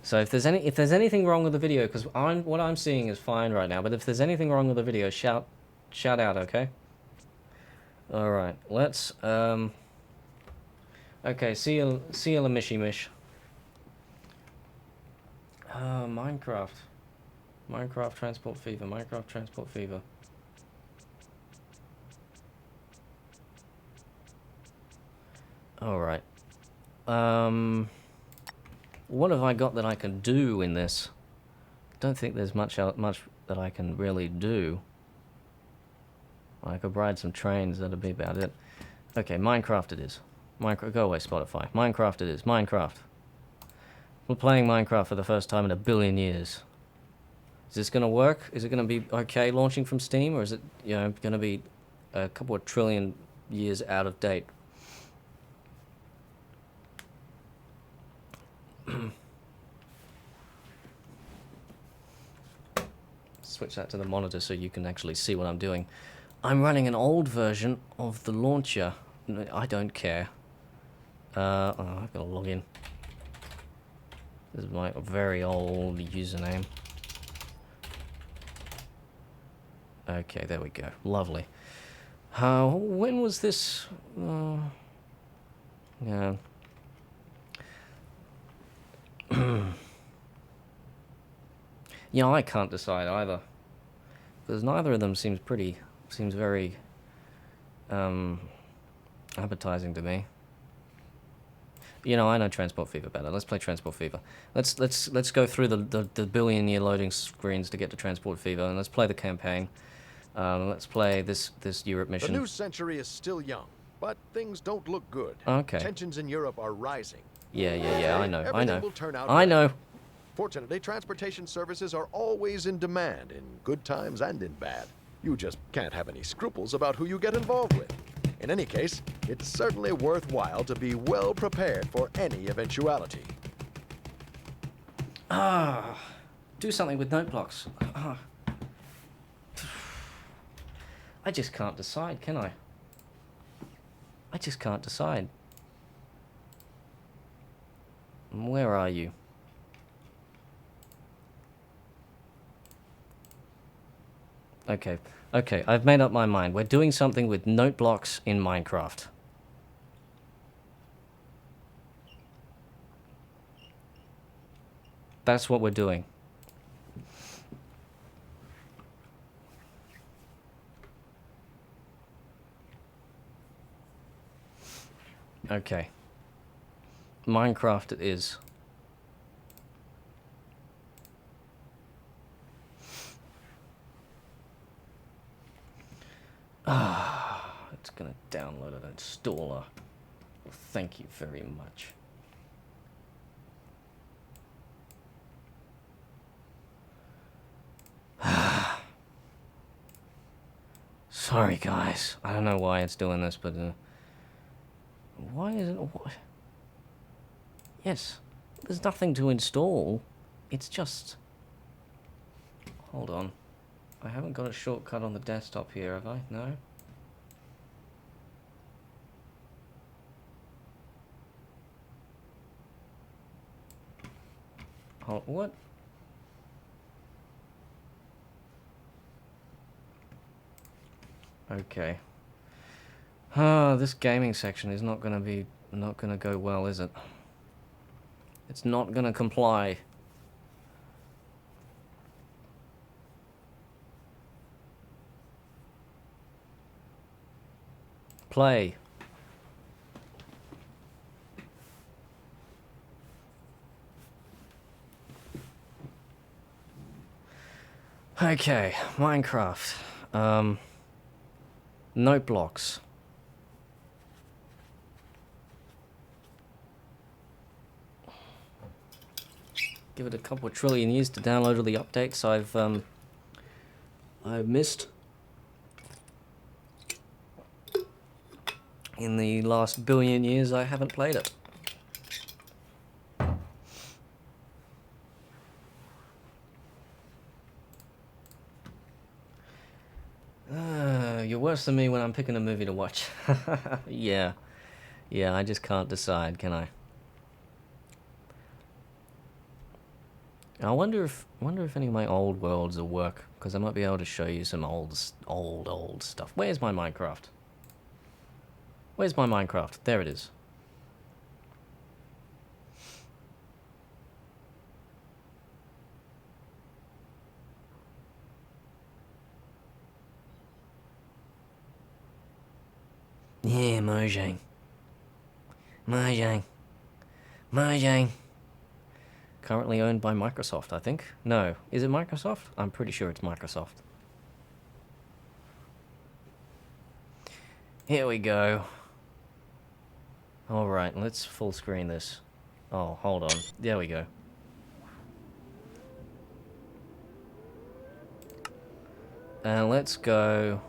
So if there's anything wrong with the video, because what I'm seeing is fine right now, but if there's anything wrong with the video, shout out, okay? All right. Let's okay, see you Mishy Mish. Minecraft Transport Fever. Minecraft Transport Fever. All right. What have I got that I can do in this? Don't think there's much that I can really do. I could ride some trains. That'd be about it. Okay, Minecraft it is. Go away, Spotify. Minecraft it is. Minecraft. We're playing Minecraft for the first time in 1 billion years. Is this gonna work? Is it gonna be okay launching from Steam, or is it, you know, gonna be a couple of trillion years out of date? Switch that to the monitor so you can actually see what I'm doing. I'm running an old version of the launcher. I don't care. Oh, I've got to log in. This is my very old username. Okay, there we go. Lovely. When was this? Yeah. Yeah, I can't decide either. Because neither of them seems very appetizing to me. You know, I know Transport Fever better. Let's play Transport Fever. Let's go through the billion-year loading screens to get to Transport Fever, and let's play the campaign. Let's play this Europe mission. The new century is still young, but things don't look good. Okay. Tensions in Europe are rising. Yeah, I know. Everything will turn out I know. Fortunately, transportation services are always in demand, in good times and in bad. You just can't have any scruples about who you get involved with. In any case, it's certainly worthwhile to be well prepared for any eventuality. Do something with note blocks. I just can't decide, can I? I just can't decide. Where are you? Okay, I've made up my mind. We're doing something with note blocks in Minecraft. That's what we're doing. Okay. Minecraft it is. It's gonna download an installer. Well, thank you very much. Sorry guys, I don't know why it's doing this, but why is it? Yes, there's nothing to install. It's just... Hold on. I haven't got a shortcut on the desktop here, have I? No? Hold, what? Okay. This gaming section is not gonna go well, is it? It's not gonna comply. Play. Okay, Minecraft. Note blocks. Give it a couple of trillion years to download all the updates I've missed in the last billion years I haven't played it. You're worse than me when I'm picking a movie to watch. Yeah. Yeah, I just can't decide, can I? I wonder if any of my old worlds will work, because I might be able to show you some old stuff. Where's my Minecraft? Where's my Minecraft? There it is. Yeah, Mojang. Mojang. Mojang. Currently owned by Microsoft, I think. No, is it Microsoft? I'm pretty sure it's Microsoft. Here we go. Alright, let's full screen this. Oh, hold on. There we go. And let's go...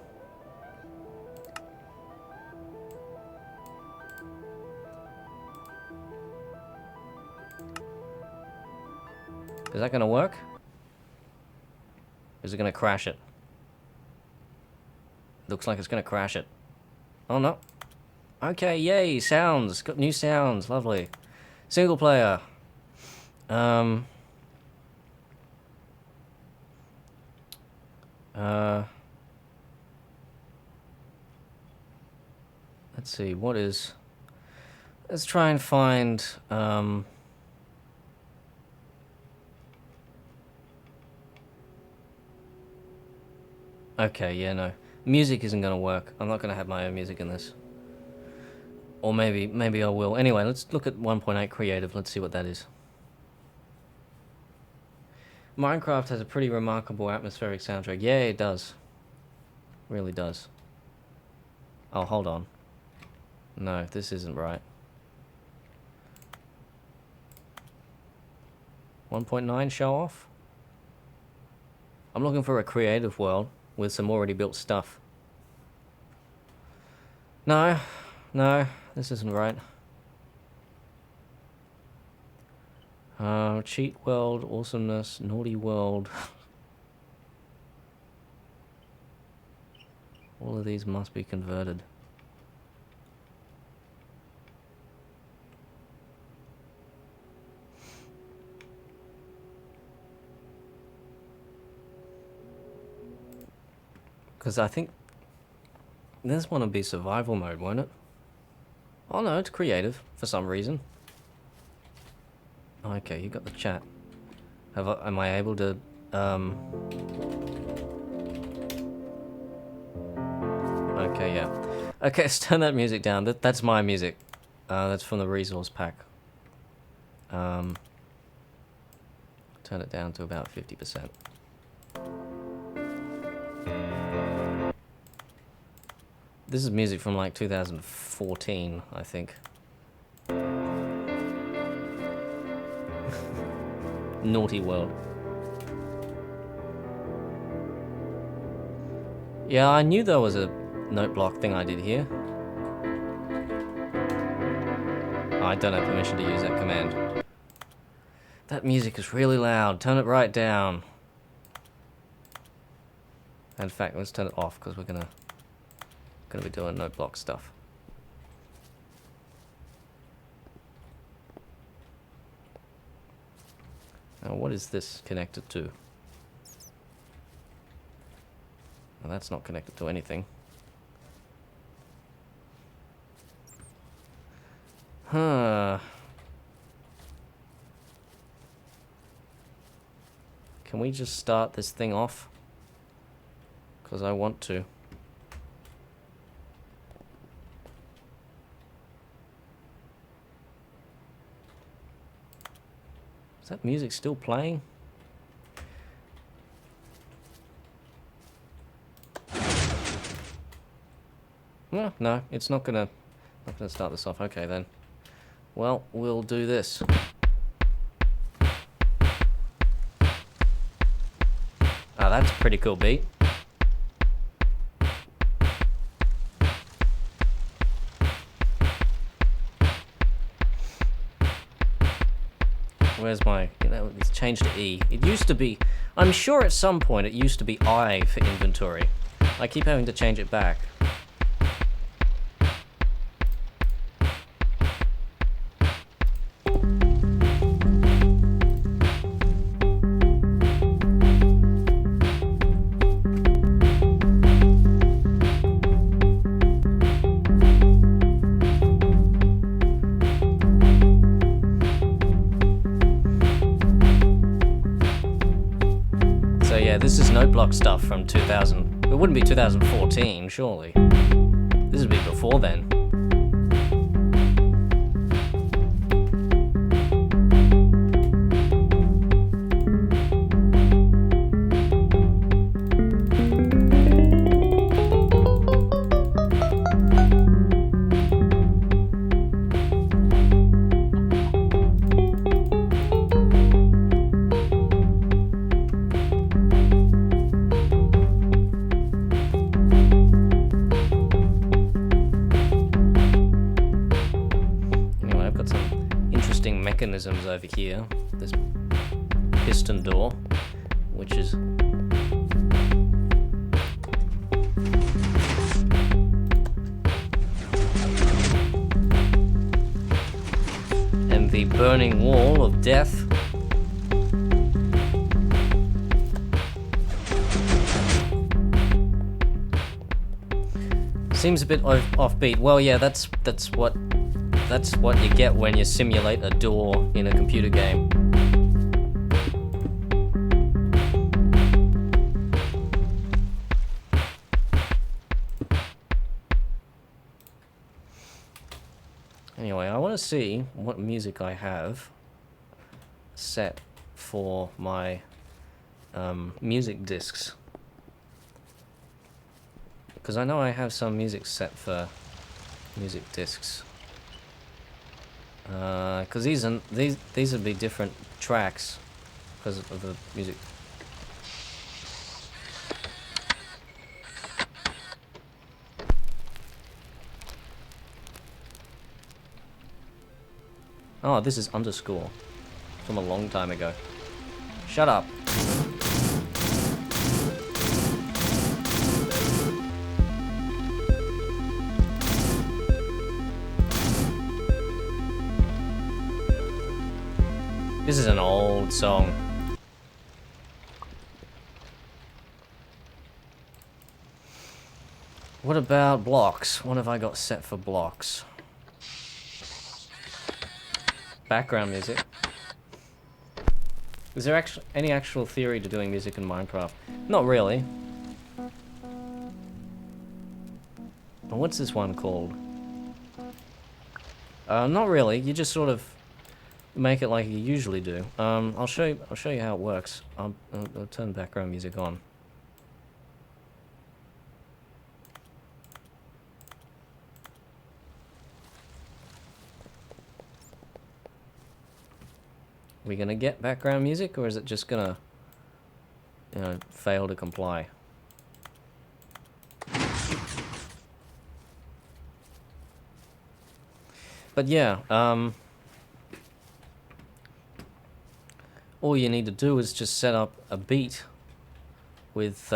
Is that going to work? Is it going to crash it? Looks like it's going to crash it. Oh, no. Okay, yay, sounds. Got new sounds, lovely. Single player. Let's see, what is... Let's try and find, Okay, yeah, no. Music isn't going to work. I'm not going to have my own music in this. Or maybe I will. Anyway, let's look at 1.8 Creative. Let's see what that is. Minecraft has a pretty remarkable atmospheric soundtrack. Yeah, it does. Really does. Oh, hold on. No, this isn't right. 1.9 show off? I'm looking for a creative world with some already built stuff. No, this isn't right. Cheat world, awesomeness, naughty world. All of these must be converted. Because I think this one will be survival mode, won't it? Oh no, it's creative for some reason. Okay, you got the chat. Am I able to Okay, yeah. Okay, let's turn that music down. That's my music. That's from the resource pack. Turn it down to about 50%. This is music from like 2014, I think. Naughty world. Yeah, I knew there was a note block thing I did here. Oh, I don't have permission to use that command. That music is really loud. Turn it right down. In fact, let's turn it off because we're gonna be doing note block stuff. Now, what is this connected to? Well, that's not connected to anything. Huh. Can we just start this thing off? Because I want to. Is that music still playing? No, it's not gonna start this off. Okay then. Well, we'll do this. Ah, that's a pretty cool beat. Where's my, it's changed to E. It used to be, I'm sure at some point it used to be I for inventory. I keep having to change it back. So yeah, this is note block stuff from 2000. It wouldn't be 2014, surely. This would be before then. Mechanisms over here. This piston door, which is and the burning wall of death. Seems a bit offbeat. Well, yeah, that's what you get when you simulate a door in a computer game. Anyway, I want to see what music I have set for my music discs. Because I know I have some music set for music discs. Because these would be different tracks because of the music. Oh, this is Underscore from a long time ago. Shut up. This is an old song. What about blocks? What have I got set for blocks? Background music. Is there any actual theory to doing music in Minecraft? Not really. What's this one called? Not really. You just sort of make it like you usually do. I'll show you how it works. I'll turn background music on. We gonna get background music, or is it just gonna, you know, fail to comply? But yeah, all you need to do is just set up a beat with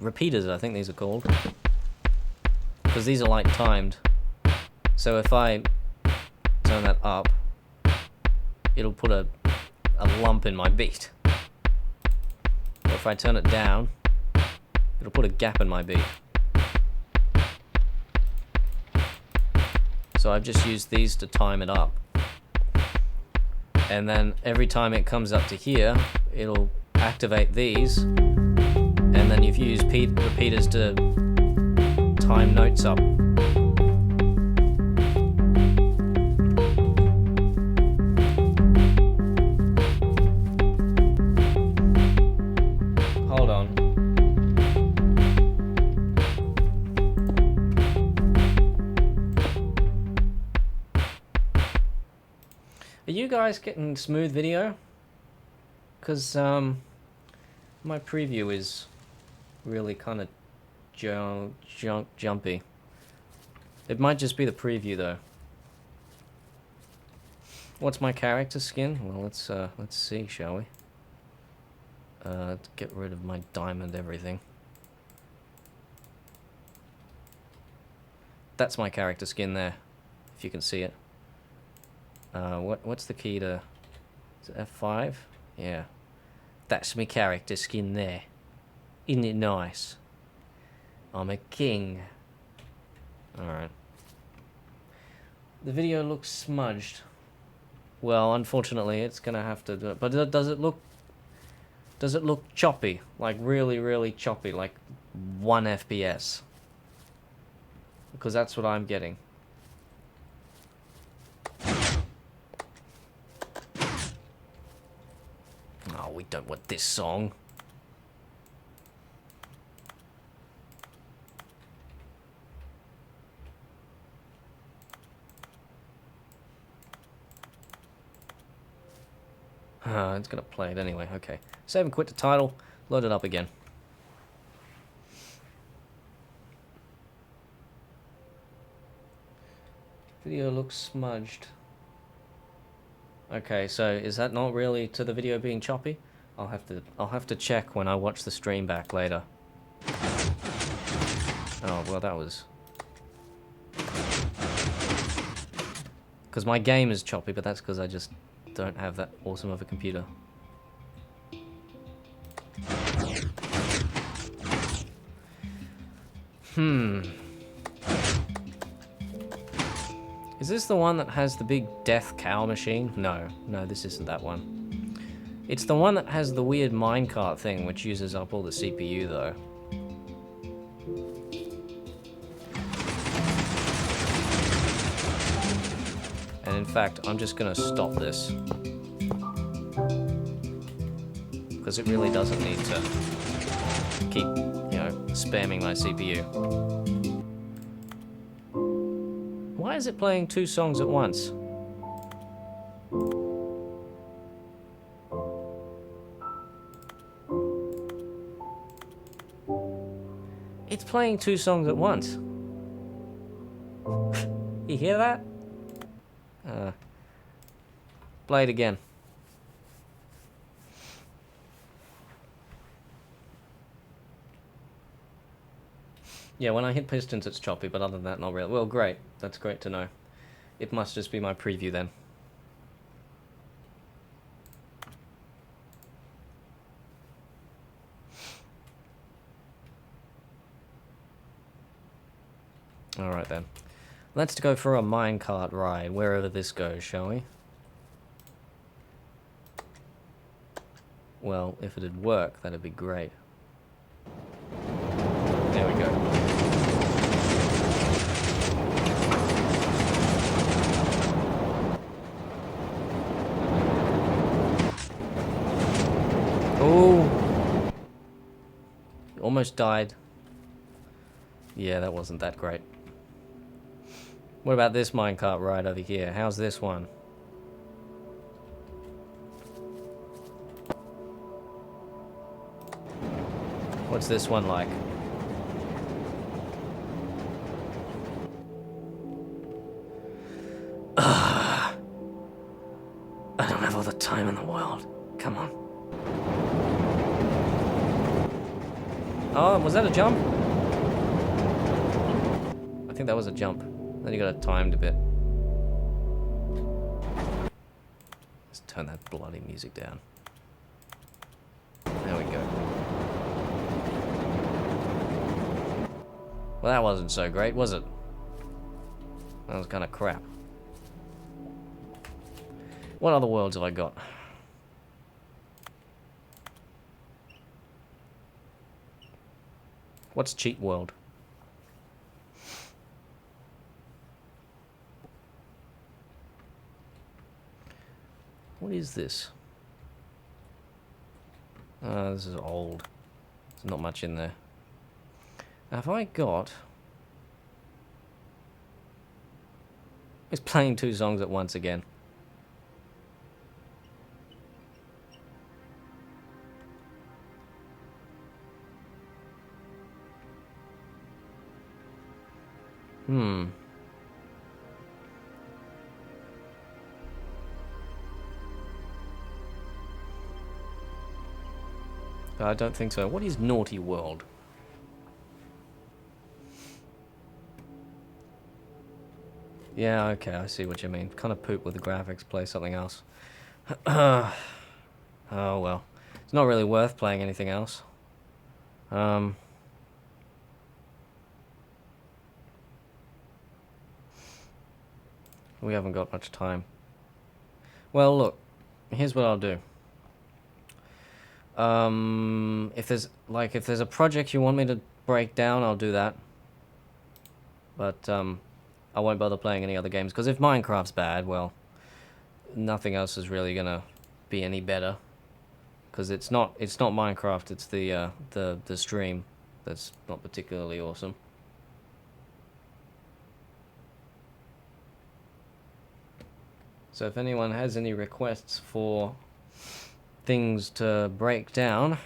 repeaters, I think these are called, because these are like timed. So if I turn that up, it'll put a lump in my beat. Or if I turn it down, it'll put a gap in my beat. So I've just used these to time it up. And then every time it comes up to here, it'll activate these. And then you've used repeaters to time notes up. Hold on. Are you guys getting smooth video? Because my preview is really kind of jumpy. It might just be the preview though. What's my character skin? Well, let's see, shall we? Let's get rid of my diamond everything. That's my character skin there, if you can see it. What's the key to... Is it F5? Yeah. That's my character skin there. Isn't it nice? I'm a king. Alright. The video looks smudged. Well, unfortunately, it's gonna have to do it. But does it look... Does it look choppy? Like, really, really choppy? Like, 1 FPS? Because that's what I'm getting. Oh, we don't want this song. It's gonna play it anyway, okay. Save and quit the title, load it up again. Video looks smudged. Okay, so is that not really to the video being choppy? I'll have to check when I watch the stream back later. Oh, well that was... Because my game is choppy, but that's because I just don't have that awesome of a computer. Is this the one that has the big death cow machine? No, this isn't that one. It's the one that has the weird minecart thing, which uses up all the CPU, though. And in fact, I'm just gonna stop this. Because it really doesn't need to keep, you know, spamming my CPU. Why is it playing 2 songs at once? It's playing 2 songs at once. You hear that? Play it again. Yeah, when I hit pistons it's choppy, but other than that, not really. Well, great. That's great to know. It must just be my preview then. Alright then. Let's go for a minecart ride, wherever this goes, shall we? Well, if it'd work, that'd be great. There we go. Oh! Almost died. Yeah, that wasn't that great. What about this minecart ride over here? How's this one? What's this one like? I don't have all the time in the world. Come on. Oh, was that a jump? I think that was a jump. Then you got it timed a bit. Let's turn that bloody music down. There we go. Well, that wasn't so great, was it? That was kind of crap. What other worlds have I got? What's cheat world? What is this? This is old. There's not much in there. Have I got... It's playing 2 songs at once again. I don't think so. What is Naughty World? Yeah, okay, I see what you mean. Kind of poop with the graphics, play something else. Oh well. It's not really worth playing anything else. We haven't got much time. Well, look, here's what I'll do. If there's a project you want me to break down, I'll do that. But I won't bother playing any other games, because if Minecraft's bad, well, nothing else is really gonna be any better. Because it's not Minecraft, it's the stream that's not particularly awesome. So if anyone has any requests for things to break down,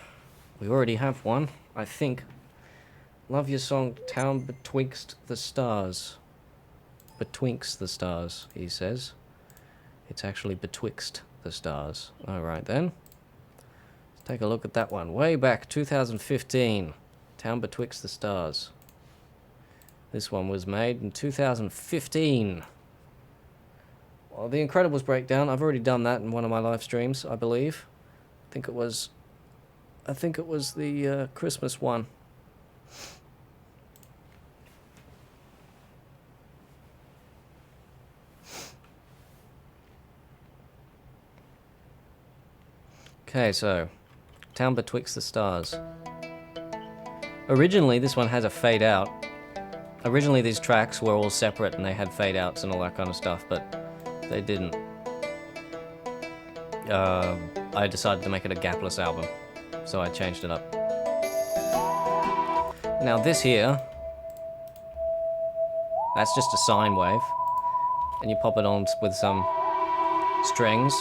we already have one, I think. Love your song, Town Betwixt the Stars. Betwixt the Stars, he says. It's actually Betwixt the Stars. Alright then. Let's take a look at that one. Way back, 2015. Town Betwixt the Stars. This one was made in 2015. Well, the Incredibles breakdown, I've already done that in one of my live streams, I believe. I think it was the Christmas one. Okay, so Town Betwixt the Stars. Originally, this one has a fade out. Originally, these tracks were all separate and they had fade outs and all that kind of stuff, but they didn't. I decided to make it a gapless album, so I changed it up. Now this here, that's just a sine wave, and you pop it on with some strings,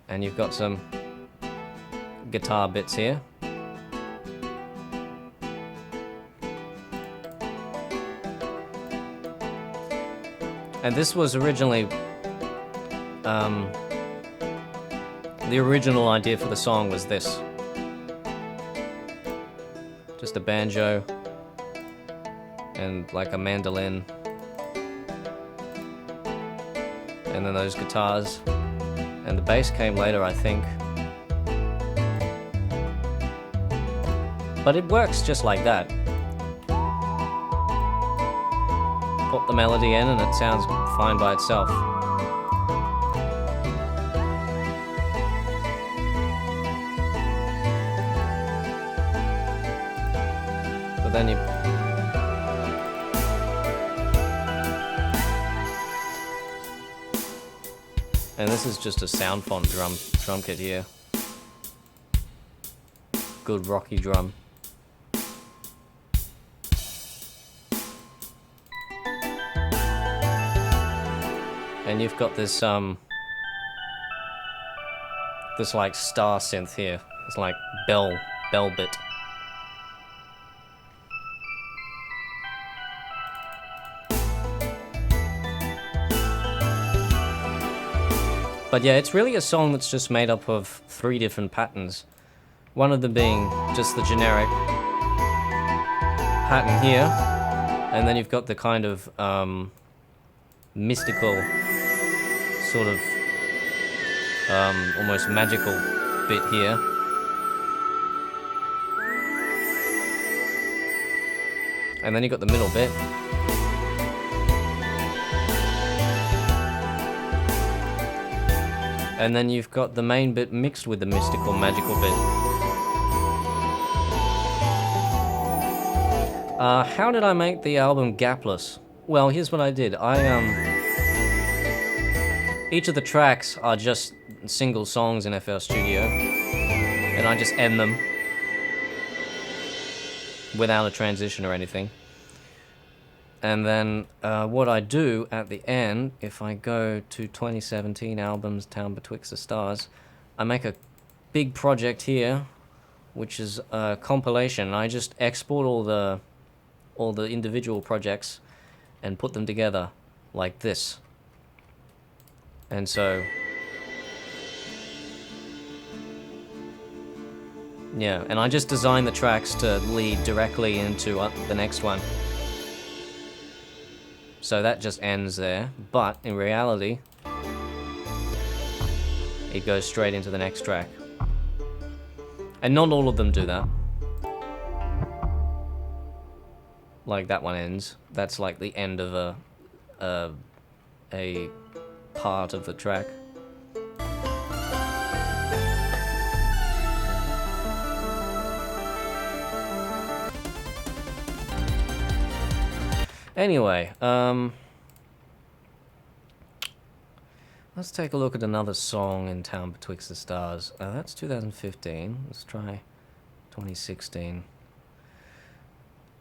and you've got some guitar bits here. And this was originally, the original idea for the song was this. Just a banjo and like a mandolin. And then those guitars. And the bass came later, I think. But it works just like that. Pop the melody in and it sounds fine by itself. But then you... And this is just a sound font drum kit here. Good rocky drum. And you've got this this like star synth here. It's like bell bit. But yeah, it's really a song that's just made up of 3 different patterns. One of them being just the generic pattern here, and then you've got the kind of mystical sort of almost magical bit here. And then you've got the middle bit. And then you've got the main bit mixed with the mystical, magical bit. How did I make the album gapless? Well, here's what I did. Each of the tracks are just single songs in FL Studio, and I just end them without a transition or anything. And then what I do at the end, if I go to 2017 albums, Town Betwixt the Stars, I make a big project here, which is a compilation. I just export all the individual projects and put them together like this. And so, yeah, and I just design the tracks to lead directly into the next one. So that just ends there. But in reality, it goes straight into the next track. And not all of them do that. Like that one ends. That's like the end of a part of the track. Anyway, let's take a look at another song in Town Betwixt the Stars. That's 2015. Let's try 2016.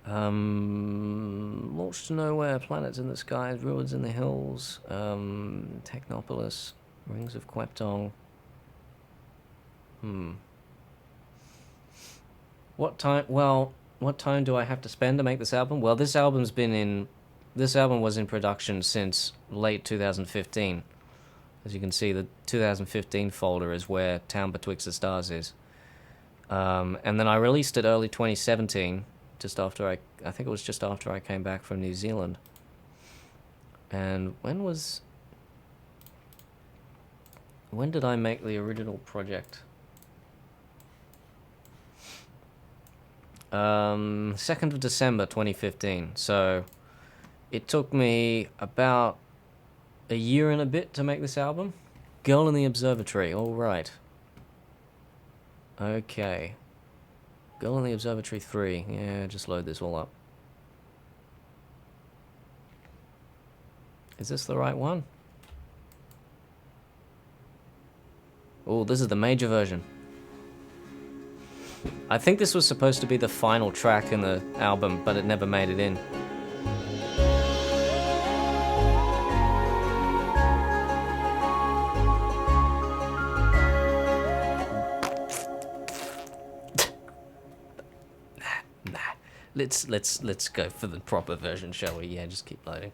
Launched to Nowhere, Planets in the Skies, Ruins in the Hills, Technopolis, Rings of Queptong. What time? Well, what time do I have to spend to make this album? Well, this album was in production since late 2015. As you can see, the 2015 folder is where Town Betwixt the Stars is. And then I released it early 2017, just after I think it was just after I came back from New Zealand. And when did I make the original project? 2nd of December 2015. So it took me about a year and a bit to make this album. Girl in the Observatory, alright. Okay. Girl in the Observatory 3. Yeah, just load this all up. Is this the right one? Oh, this is the major version. I think this was supposed to be the final track in the album, but it never made it in. Let's go for the proper version, shall we? Yeah, just keep loading.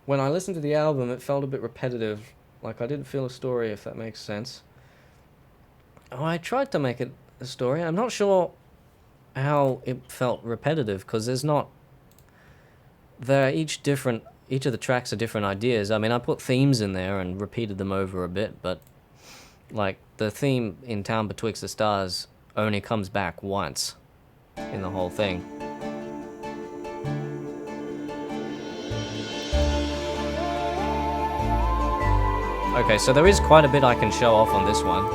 When I listened to the album, it felt a bit repetitive. Like I didn't feel a story, if that makes sense. Oh, I tried to make it a story. I'm not sure how it felt repetitive, because there's not... each of the tracks are different ideas. I mean, I put themes in there and repeated them over a bit, but like the theme in Town Betwixt the Stars only comes back once in the whole thing. Okay, so there is quite a bit I can show off on this one.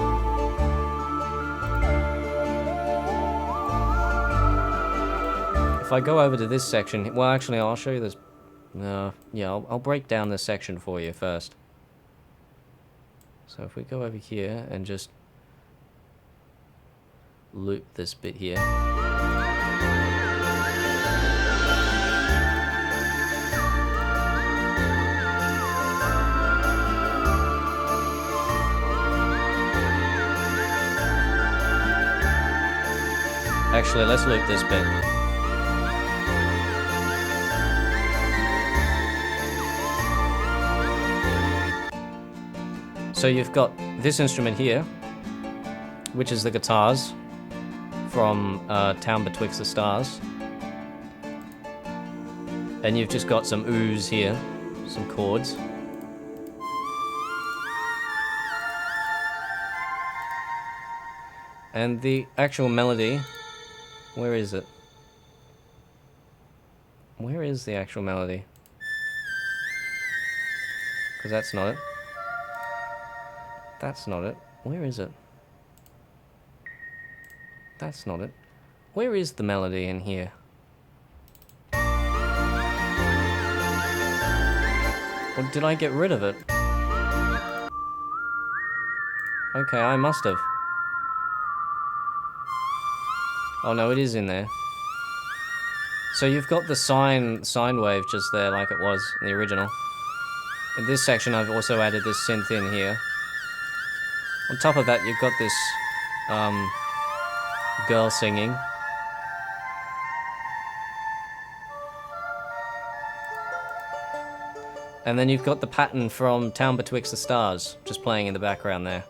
If I go over to this section, well, actually, I'll show you this. Yeah, I'll break down this section for you first. So if we go over here and just loop this bit here. Actually, let's loop this bit. So you've got this instrument here, which is the guitars from Town Betwixt the Stars. And you've just got some oohs here, some chords. And the actual melody, where is it? Where is the actual melody? Because that's not it. That's not it. Where is it? That's not it. Where is the melody in here? Or did I get rid of it? Okay, I must have. Oh no, it is in there. So you've got the sine wave just there like it was in the original. In this section I've also added this synth in here. On top of that you've got this girl singing. And then you've got the pattern from Town Betwixt the Stars just playing in the background there.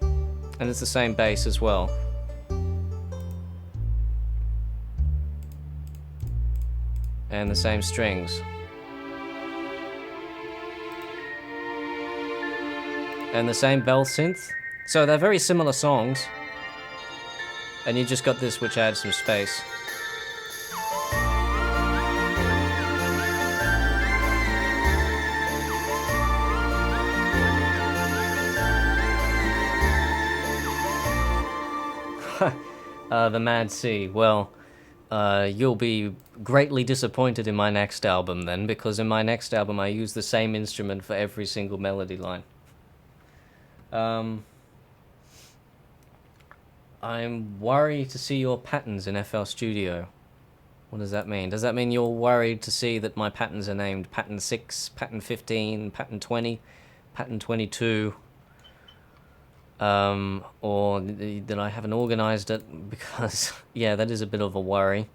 And it's the same bass as well. and the same strings. And the same bell synth. So they're very similar songs. And you just got this which adds some space. The Mad Sea. Well, you'll be greatly disappointed in my next album then, because in my next album I use the same instrument for every single melody line. I'm worried to see your patterns in FL Studio. What does that mean? Does that mean you're worried to see that my patterns are named pattern 6, pattern 15, pattern 20, pattern 22? Or that I haven't organized it? Because, yeah, that is a bit of a worry.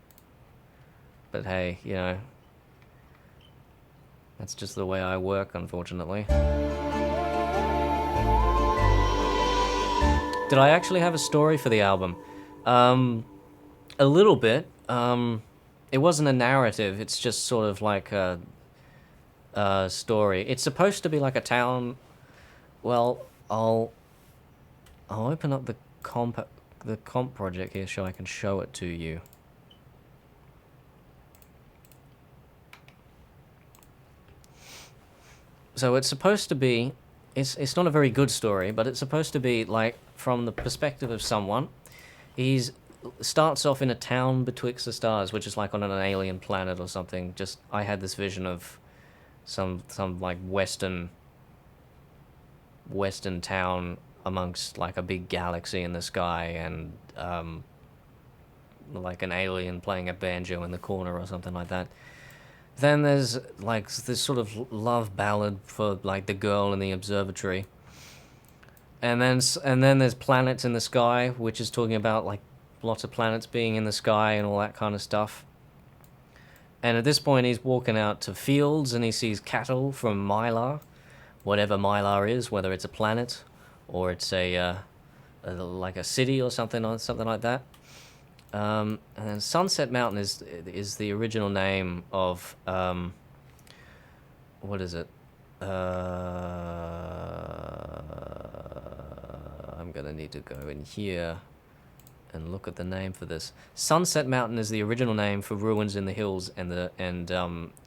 But hey, you know, that's just the way I work, unfortunately. Did I actually have a story for the album? A little bit. It wasn't a narrative, it's just sort of like a story. It's supposed to be like a town. Well, I'll open up the comp project here so I can show it to you. So it's supposed to be, it's not a very good story, but it's supposed to be like from the perspective of someone. He starts off in a town betwixt the stars, which is like on an alien planet or something. Just I had this vision of some like western town amongst like a big galaxy in the sky, and like an alien playing a banjo in the corner or something like that. Then there's like this sort of love ballad for like the girl in the observatory. And then there's planets in the sky, which is talking about like lots of planets being in the sky and all that kind of stuff. And at this point he's walking out to fields and he sees cattle from Mylar, whatever Mylar is, whether it's a planet or it's a like a city or something like that. And then Sunset Mountain is the original name of what is it? I'm gonna need to go in here and look at the name for this. Sunset Mountain is the original name for Ruins in the Hills and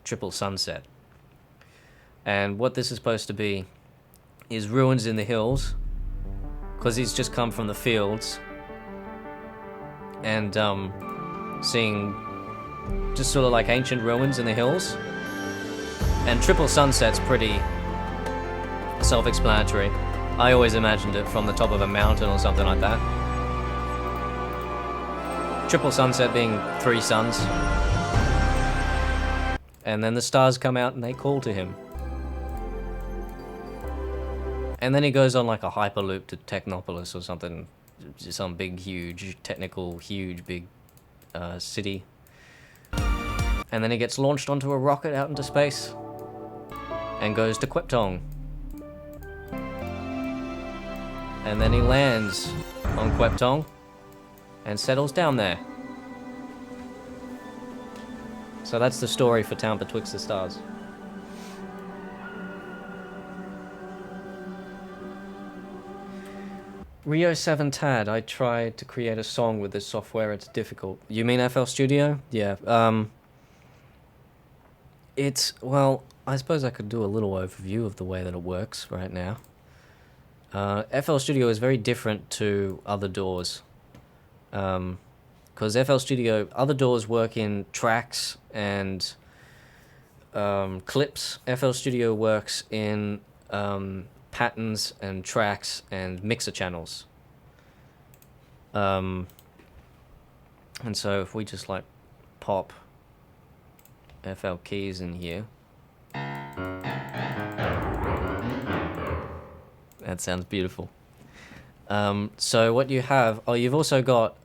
Triple Sunset. And what this is supposed to be is Ruins in the Hills, because he's just come from the fields and seeing just sort of like ancient ruins in the hills. And Triple Sunset's pretty self-explanatory. I always imagined it from the top of a mountain or something like that. Triple Sunset being 3 suns. And then the stars come out and they call to him. And then he goes on like a hyperloop to Technopolis or something. Some big, huge, big city. And then he gets launched onto a rocket out into space and goes to Queptong. And then he lands on Queptong and settles down there. So that's the story for Town Betwixt the Stars. Rio 7 Tad, I tried to create a song with this software, it's difficult. You mean FL Studio? Yeah. Well, I suppose I could do a little overview of the way that it works right now. FL Studio is very different to other DAWs. Because FL Studio, other DAWs work in tracks and clips. FL Studio works in patterns and tracks and mixer channels. And so if we just like pop FL keys in here, that sounds beautiful. So what you have, you've also got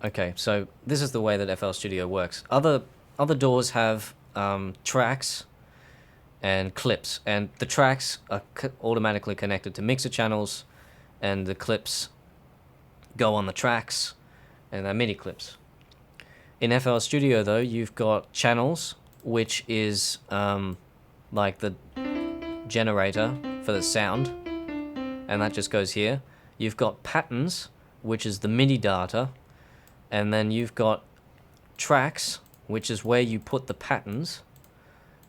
okay, so this is the way that FL Studio works. Other DAWs have tracks and clips, and the tracks are automatically connected to mixer channels, and the clips go on the tracks, and they're MIDI clips. In FL Studio, though, you've got channels, which is like the generator for the sound, and that just goes here. You've got patterns, which is the MIDI data, and then you've got tracks, which is where you put the patterns.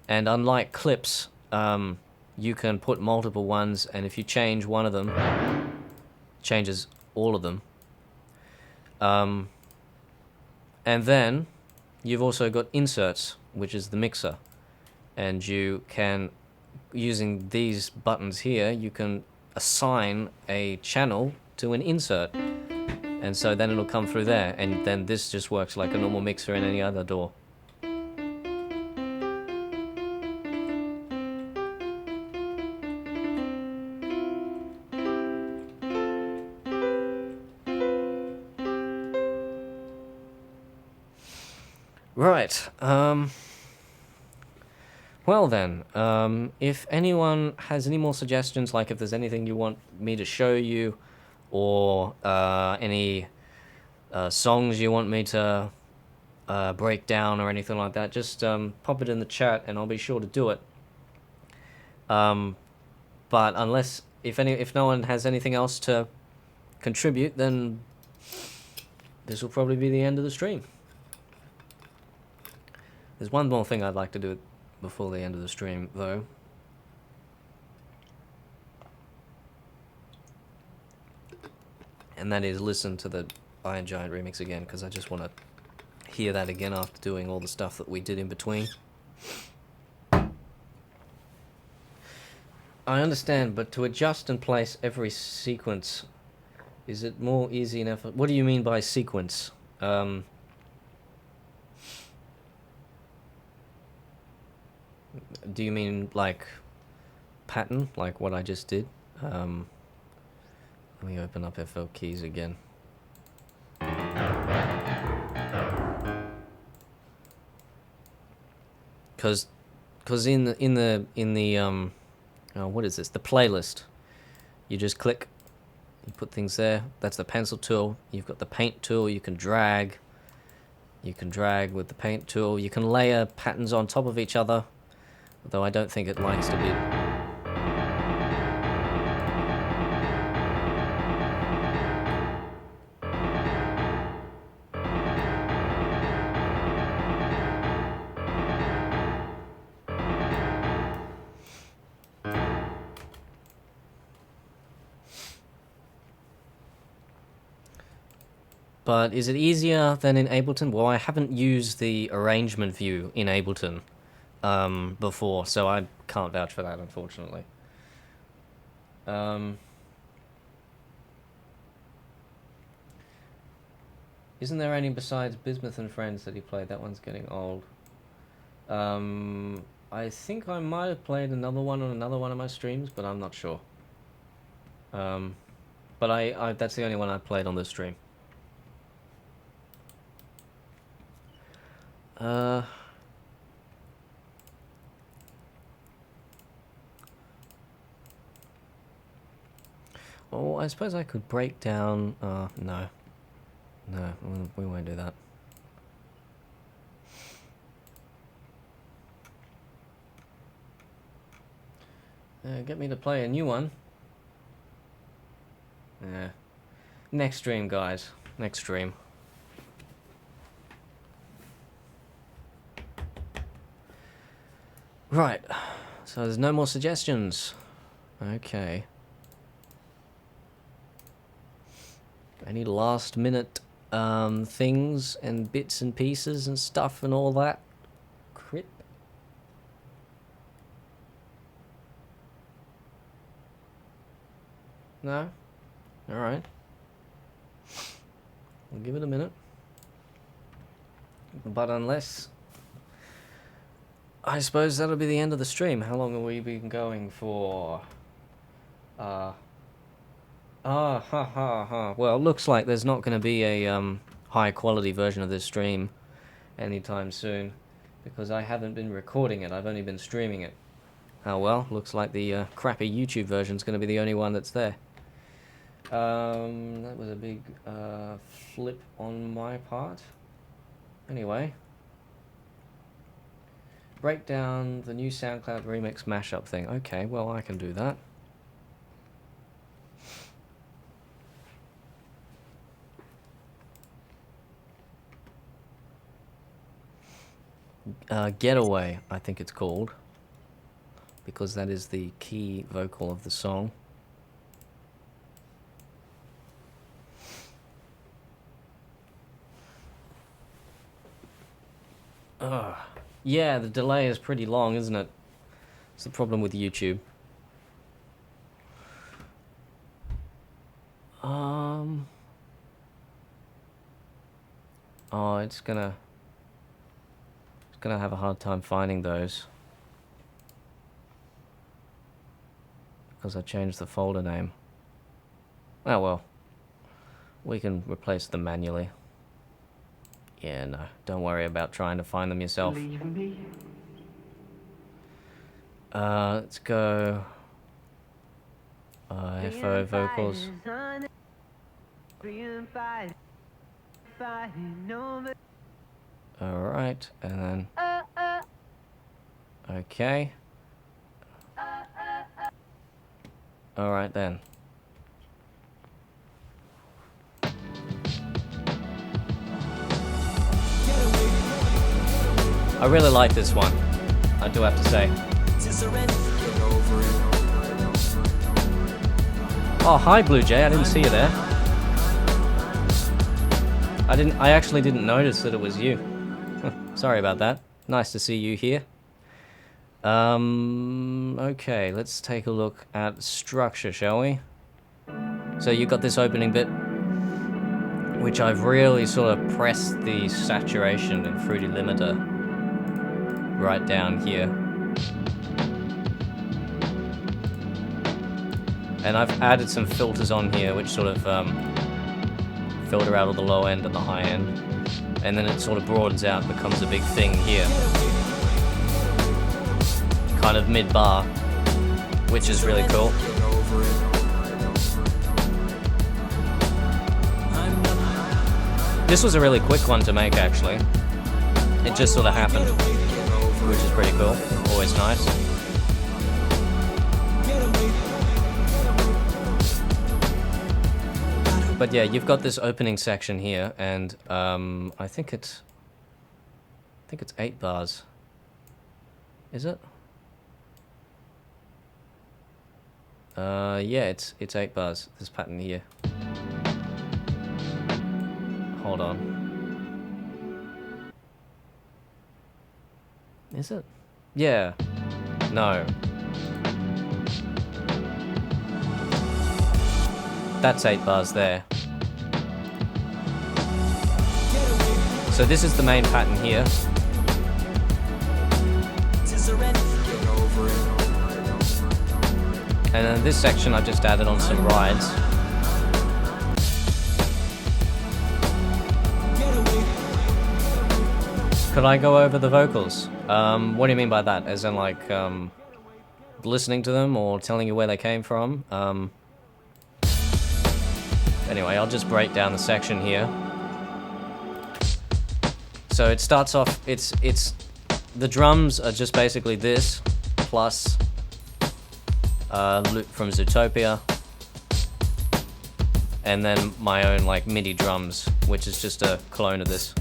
And unlike clips, you can put multiple ones, and if you change one of them, changes all of them. And then you've also got inserts, which is the mixer, and you can, using these buttons here, you can assign a channel to an insert, and so then it'll come through there, and then this just works like a normal mixer in any other DAW. Right, well then, if anyone has any more suggestions, like if there's anything you want me to show you, or any songs you want me to break down or anything like that, just pop it in the chat and I'll be sure to do it. But unless, if no one has anything else to contribute, then this will probably be the end of the stream. There's one more thing I'd like to do before the end of the stream, though. And that is listen to the Iron Giant remix again, because I just want to hear that again after doing all the stuff that we did in between. I understand, but to adjust and place every sequence, is it more easy enough? What do you mean by sequence? Do you mean like pattern, like what I just did? Let me open up FL Keys again. Cause in the what is this? The playlist. You just click, you put things there. That's the pencil tool. You've got the paint tool. You can drag. You can drag with the paint tool. You can layer patterns on top of each other. Though I don't think it likes to be. But is it easier than in Ableton? Well, I haven't used the arrangement view in Ableton before, so I can't vouch for that, unfortunately. Isn't there any besides Bismuth and Friends that he played? That one's getting old. I think I might have played another one on another one of my streams, but I'm not sure. But that's the only one I played on this stream. Well, I suppose I could break down. No, we won't do that. Get me to play a new one. Yeah. Next stream, guys. Next stream. Right. So there's no more suggestions. Okay. Any last minute things and bits and pieces and stuff and all that? Crip. No? Alright. We'll give it a minute. But unless... I suppose that'll be the end of the stream. How long have we been going for? Well, looks like there's not going to be a high quality version of this stream anytime soon, because I haven't been recording it. I've only been streaming it. Oh well, looks like the crappy YouTube version's going to be the only one that's there. That was a big flip on my part. Anyway. Break down the new SoundCloud remix mashup thing. Okay, well, I can do that. Getaway, I think it's called, because that is the key vocal of the song. Yeah, the delay is pretty long, isn't it? It's the problem with YouTube. Oh, it's gonna have a hard time finding those because I changed the folder name. Oh well, we can replace them manually. Yeah, no, don't worry about trying to find them yourself. Let's go. FO vocals. Alright, and then... Okay. Alright then. I really like this one, I do have to say. Oh, hi Blue Jay, I didn't see you there. I actually didn't notice that it was you. Sorry about that. Nice to see you here. Okay, let's take a look at structure, shall we? So you got this opening bit, which I've really sort of pressed the saturation and fruity limiter right down here. And I've added some filters on here, which sort of filter out all the low end and the high end. And then it sort of broadens out, becomes a big thing here. Kind of mid-bar, which is really cool. This was a really quick one to make, actually. It just sort of happened, which is pretty cool. Always nice. But yeah, you've got this opening section here, and I think it's 8 bars. Is it? Yeah, it's 8 bars. This pattern here. Hold on. Is it? Yeah. No. That's 8 bars there. So this is the main pattern here. And then this section I've just added on some rides. Could I go over the vocals? What do you mean by that? As in like listening to them or telling you where they came from? Anyway, I'll just break down the section here. So it starts off, the drums are just basically this, plus loop from Zootopia, and then my own like MIDI drums, which is just a clone of this.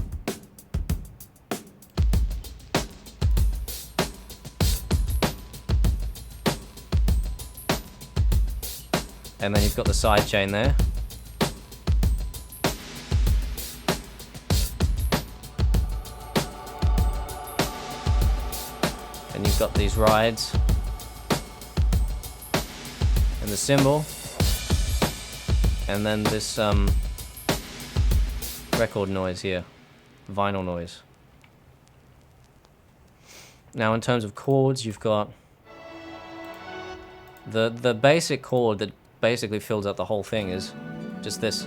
And then you've got the side chain there. And you've got these rides. And the cymbal. And then this record noise here. Vinyl noise. Now in terms of chords, you've got the basic chord that basically fills out the whole thing is just this.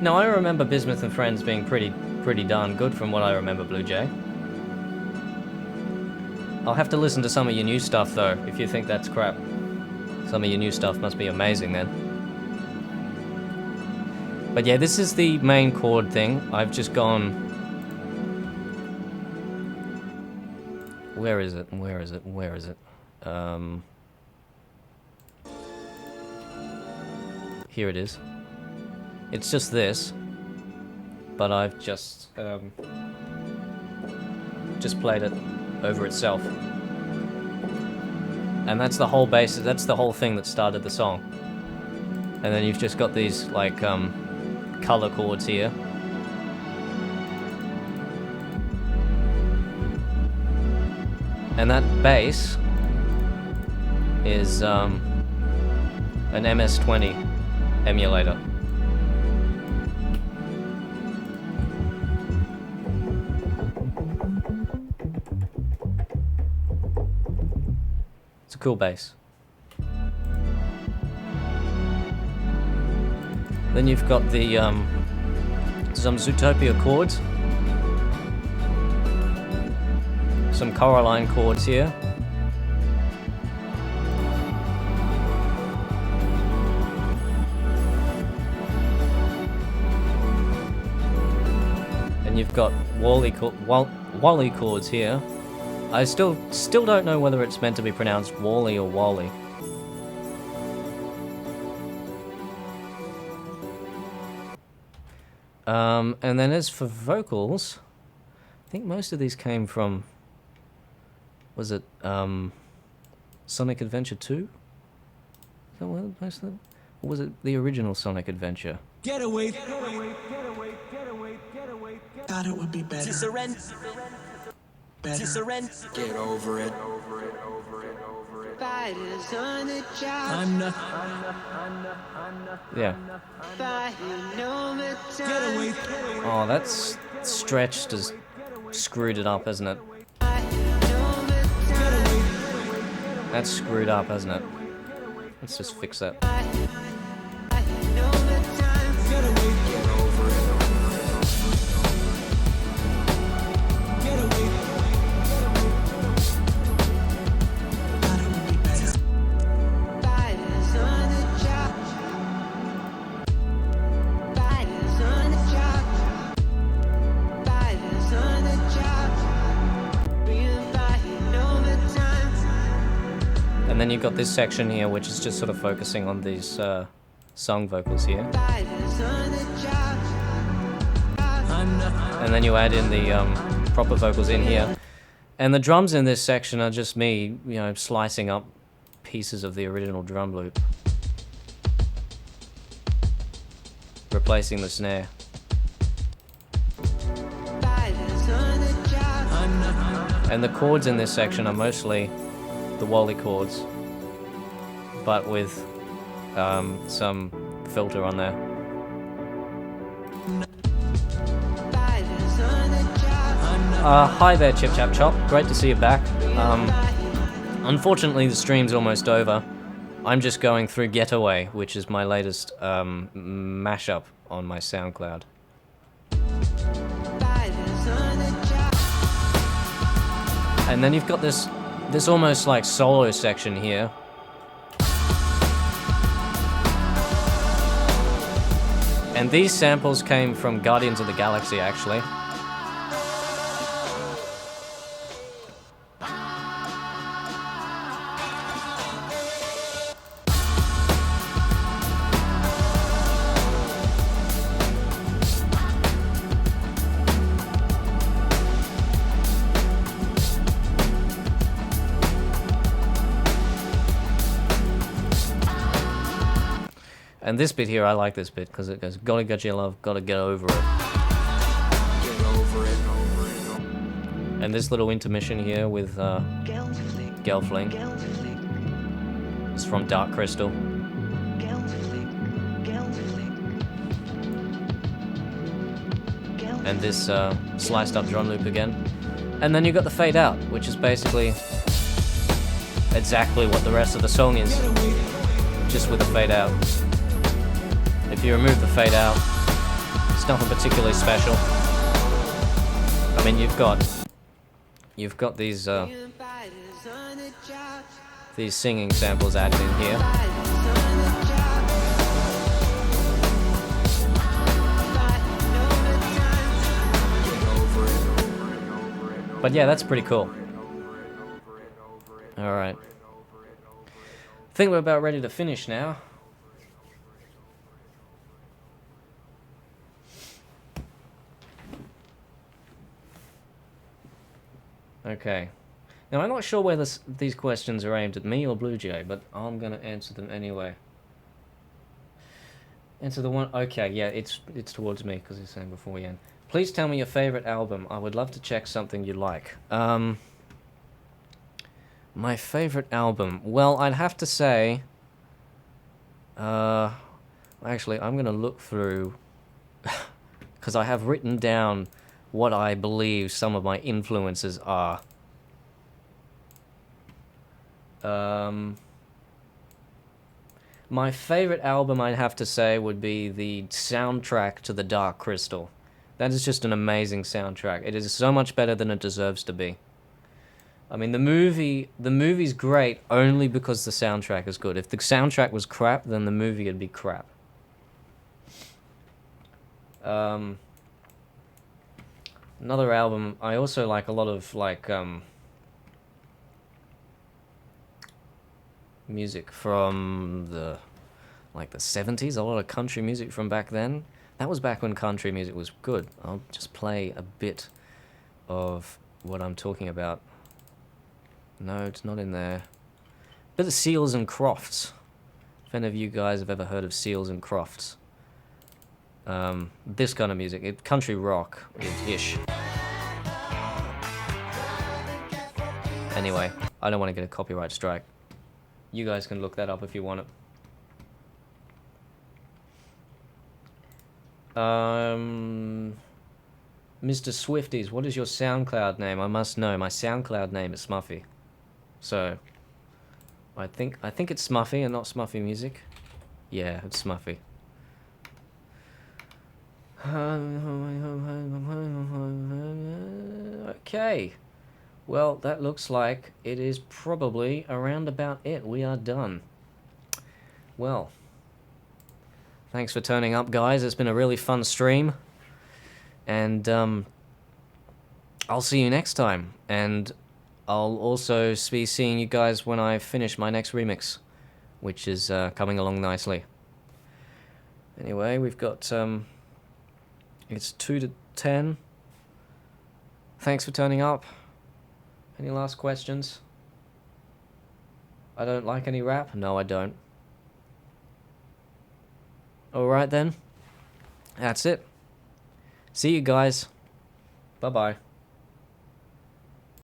Now I remember Bismuth and Friends being pretty darn good from what I remember, Blue Jay. I'll have to listen to some of your new stuff though, if you think that's crap. Some of your new stuff must be amazing then. But yeah, this is the main chord thing. I've just gone... Where is it? Where is it? Where is it? Here it is. It's just this, but I've just played it over itself. And that's the whole bass, that's the whole thing that started the song. And then you've just got these, like, color chords here. And that bass is an MS-20 emulator. It's a cool bass. Then you've got the some Zootopia chords, some Coraline chords here. And you've got Wally chords here. I still don't know whether it's meant to be pronounced Wally or Wally. And then as for vocals, I think most of these came from, was it Sonic Adventure 2? Is that what most of them? Or was it the original Sonic Adventure? Get away, get away, get away, get away, get away. Thought it would be better. To surrender. Better. To surrender. Get over it. Fighters on the job. I'm not. Yeah. Get away. Oh, that's stretched has screwed it up, hasn't it? That's screwed up, hasn't it? Let's just fix that. And then you've got this section here, which is just sort of focusing on these song vocals here. And then you add in the proper vocals in here. And the drums in this section are just me, you know, slicing up pieces of the original drum loop, replacing the snare. And the chords in this section are mostly the Wally chords, but with some filter on there. Hi there, Chip Chap Chop. Great to see you back. Unfortunately, the stream's almost over. I'm just going through Getaway, which is my latest mashup on my SoundCloud. And then you've got this almost like solo section here. And these samples came from Guardians of the Galaxy, actually. And this bit here, I like this bit, because it goes, gotta get your love, gotta get over it. Get over it. And this little intermission here with Gelfling. It's from Dark Crystal. And this sliced up drum loop again. And then you got the fade out, which is basically exactly what the rest of the song is, just with a fade out. If you remove the fade out, it's nothing particularly special. I mean, you've got these these singing samples added in here. But yeah, that's pretty cool. Alright. I think we're about ready to finish now. Okay. Now, I'm not sure whether these questions are aimed at me or Blue Jay, but I'm going to answer them anyway. Answer the one... Okay, yeah, it's towards me, because he's saying before we end. Please tell me your favorite album. I would love to check something you like. My favorite album. Well, I'd have to say... actually, I'm going to look through... because I have written down what I believe some of my influences are. My favorite album, I'd have to say, would be the soundtrack to The Dark Crystal. That is just an amazing soundtrack. It is so much better than it deserves to be. I mean, the movie's great only because the soundtrack is good. If the soundtrack was crap, then the movie would be crap. Another album, I also like a lot of, like, music from the 70s, a lot of country music from back then. That was back when country music was good. I'll just play a bit of what I'm talking about. No, it's not in there. Bit of Seals and Crofts. If any of you guys have ever heard of Seals and Crofts. This kind of music, country rock ish. Anyway, I don't want to get a copyright strike. You guys can look that up if you want it. Mr. Swifties, what is your SoundCloud name? I must know. My SoundCloud name is Smuffy. So, I think it's Smuffy and not Smuffy Music. Yeah, it's Smuffy. Okay. Well, that looks like it is probably around about it. We are done. Well, thanks for turning up, guys. It's been a really fun stream. And I'll see you next time. And I'll also be seeing you guys when I finish my next remix, which is coming along nicely. Anyway, we've got... it's 2 to 10. Thanks for turning up. Any last questions? I don't like any rap? No, I don't. Alright then. That's it. See you guys. Bye-bye.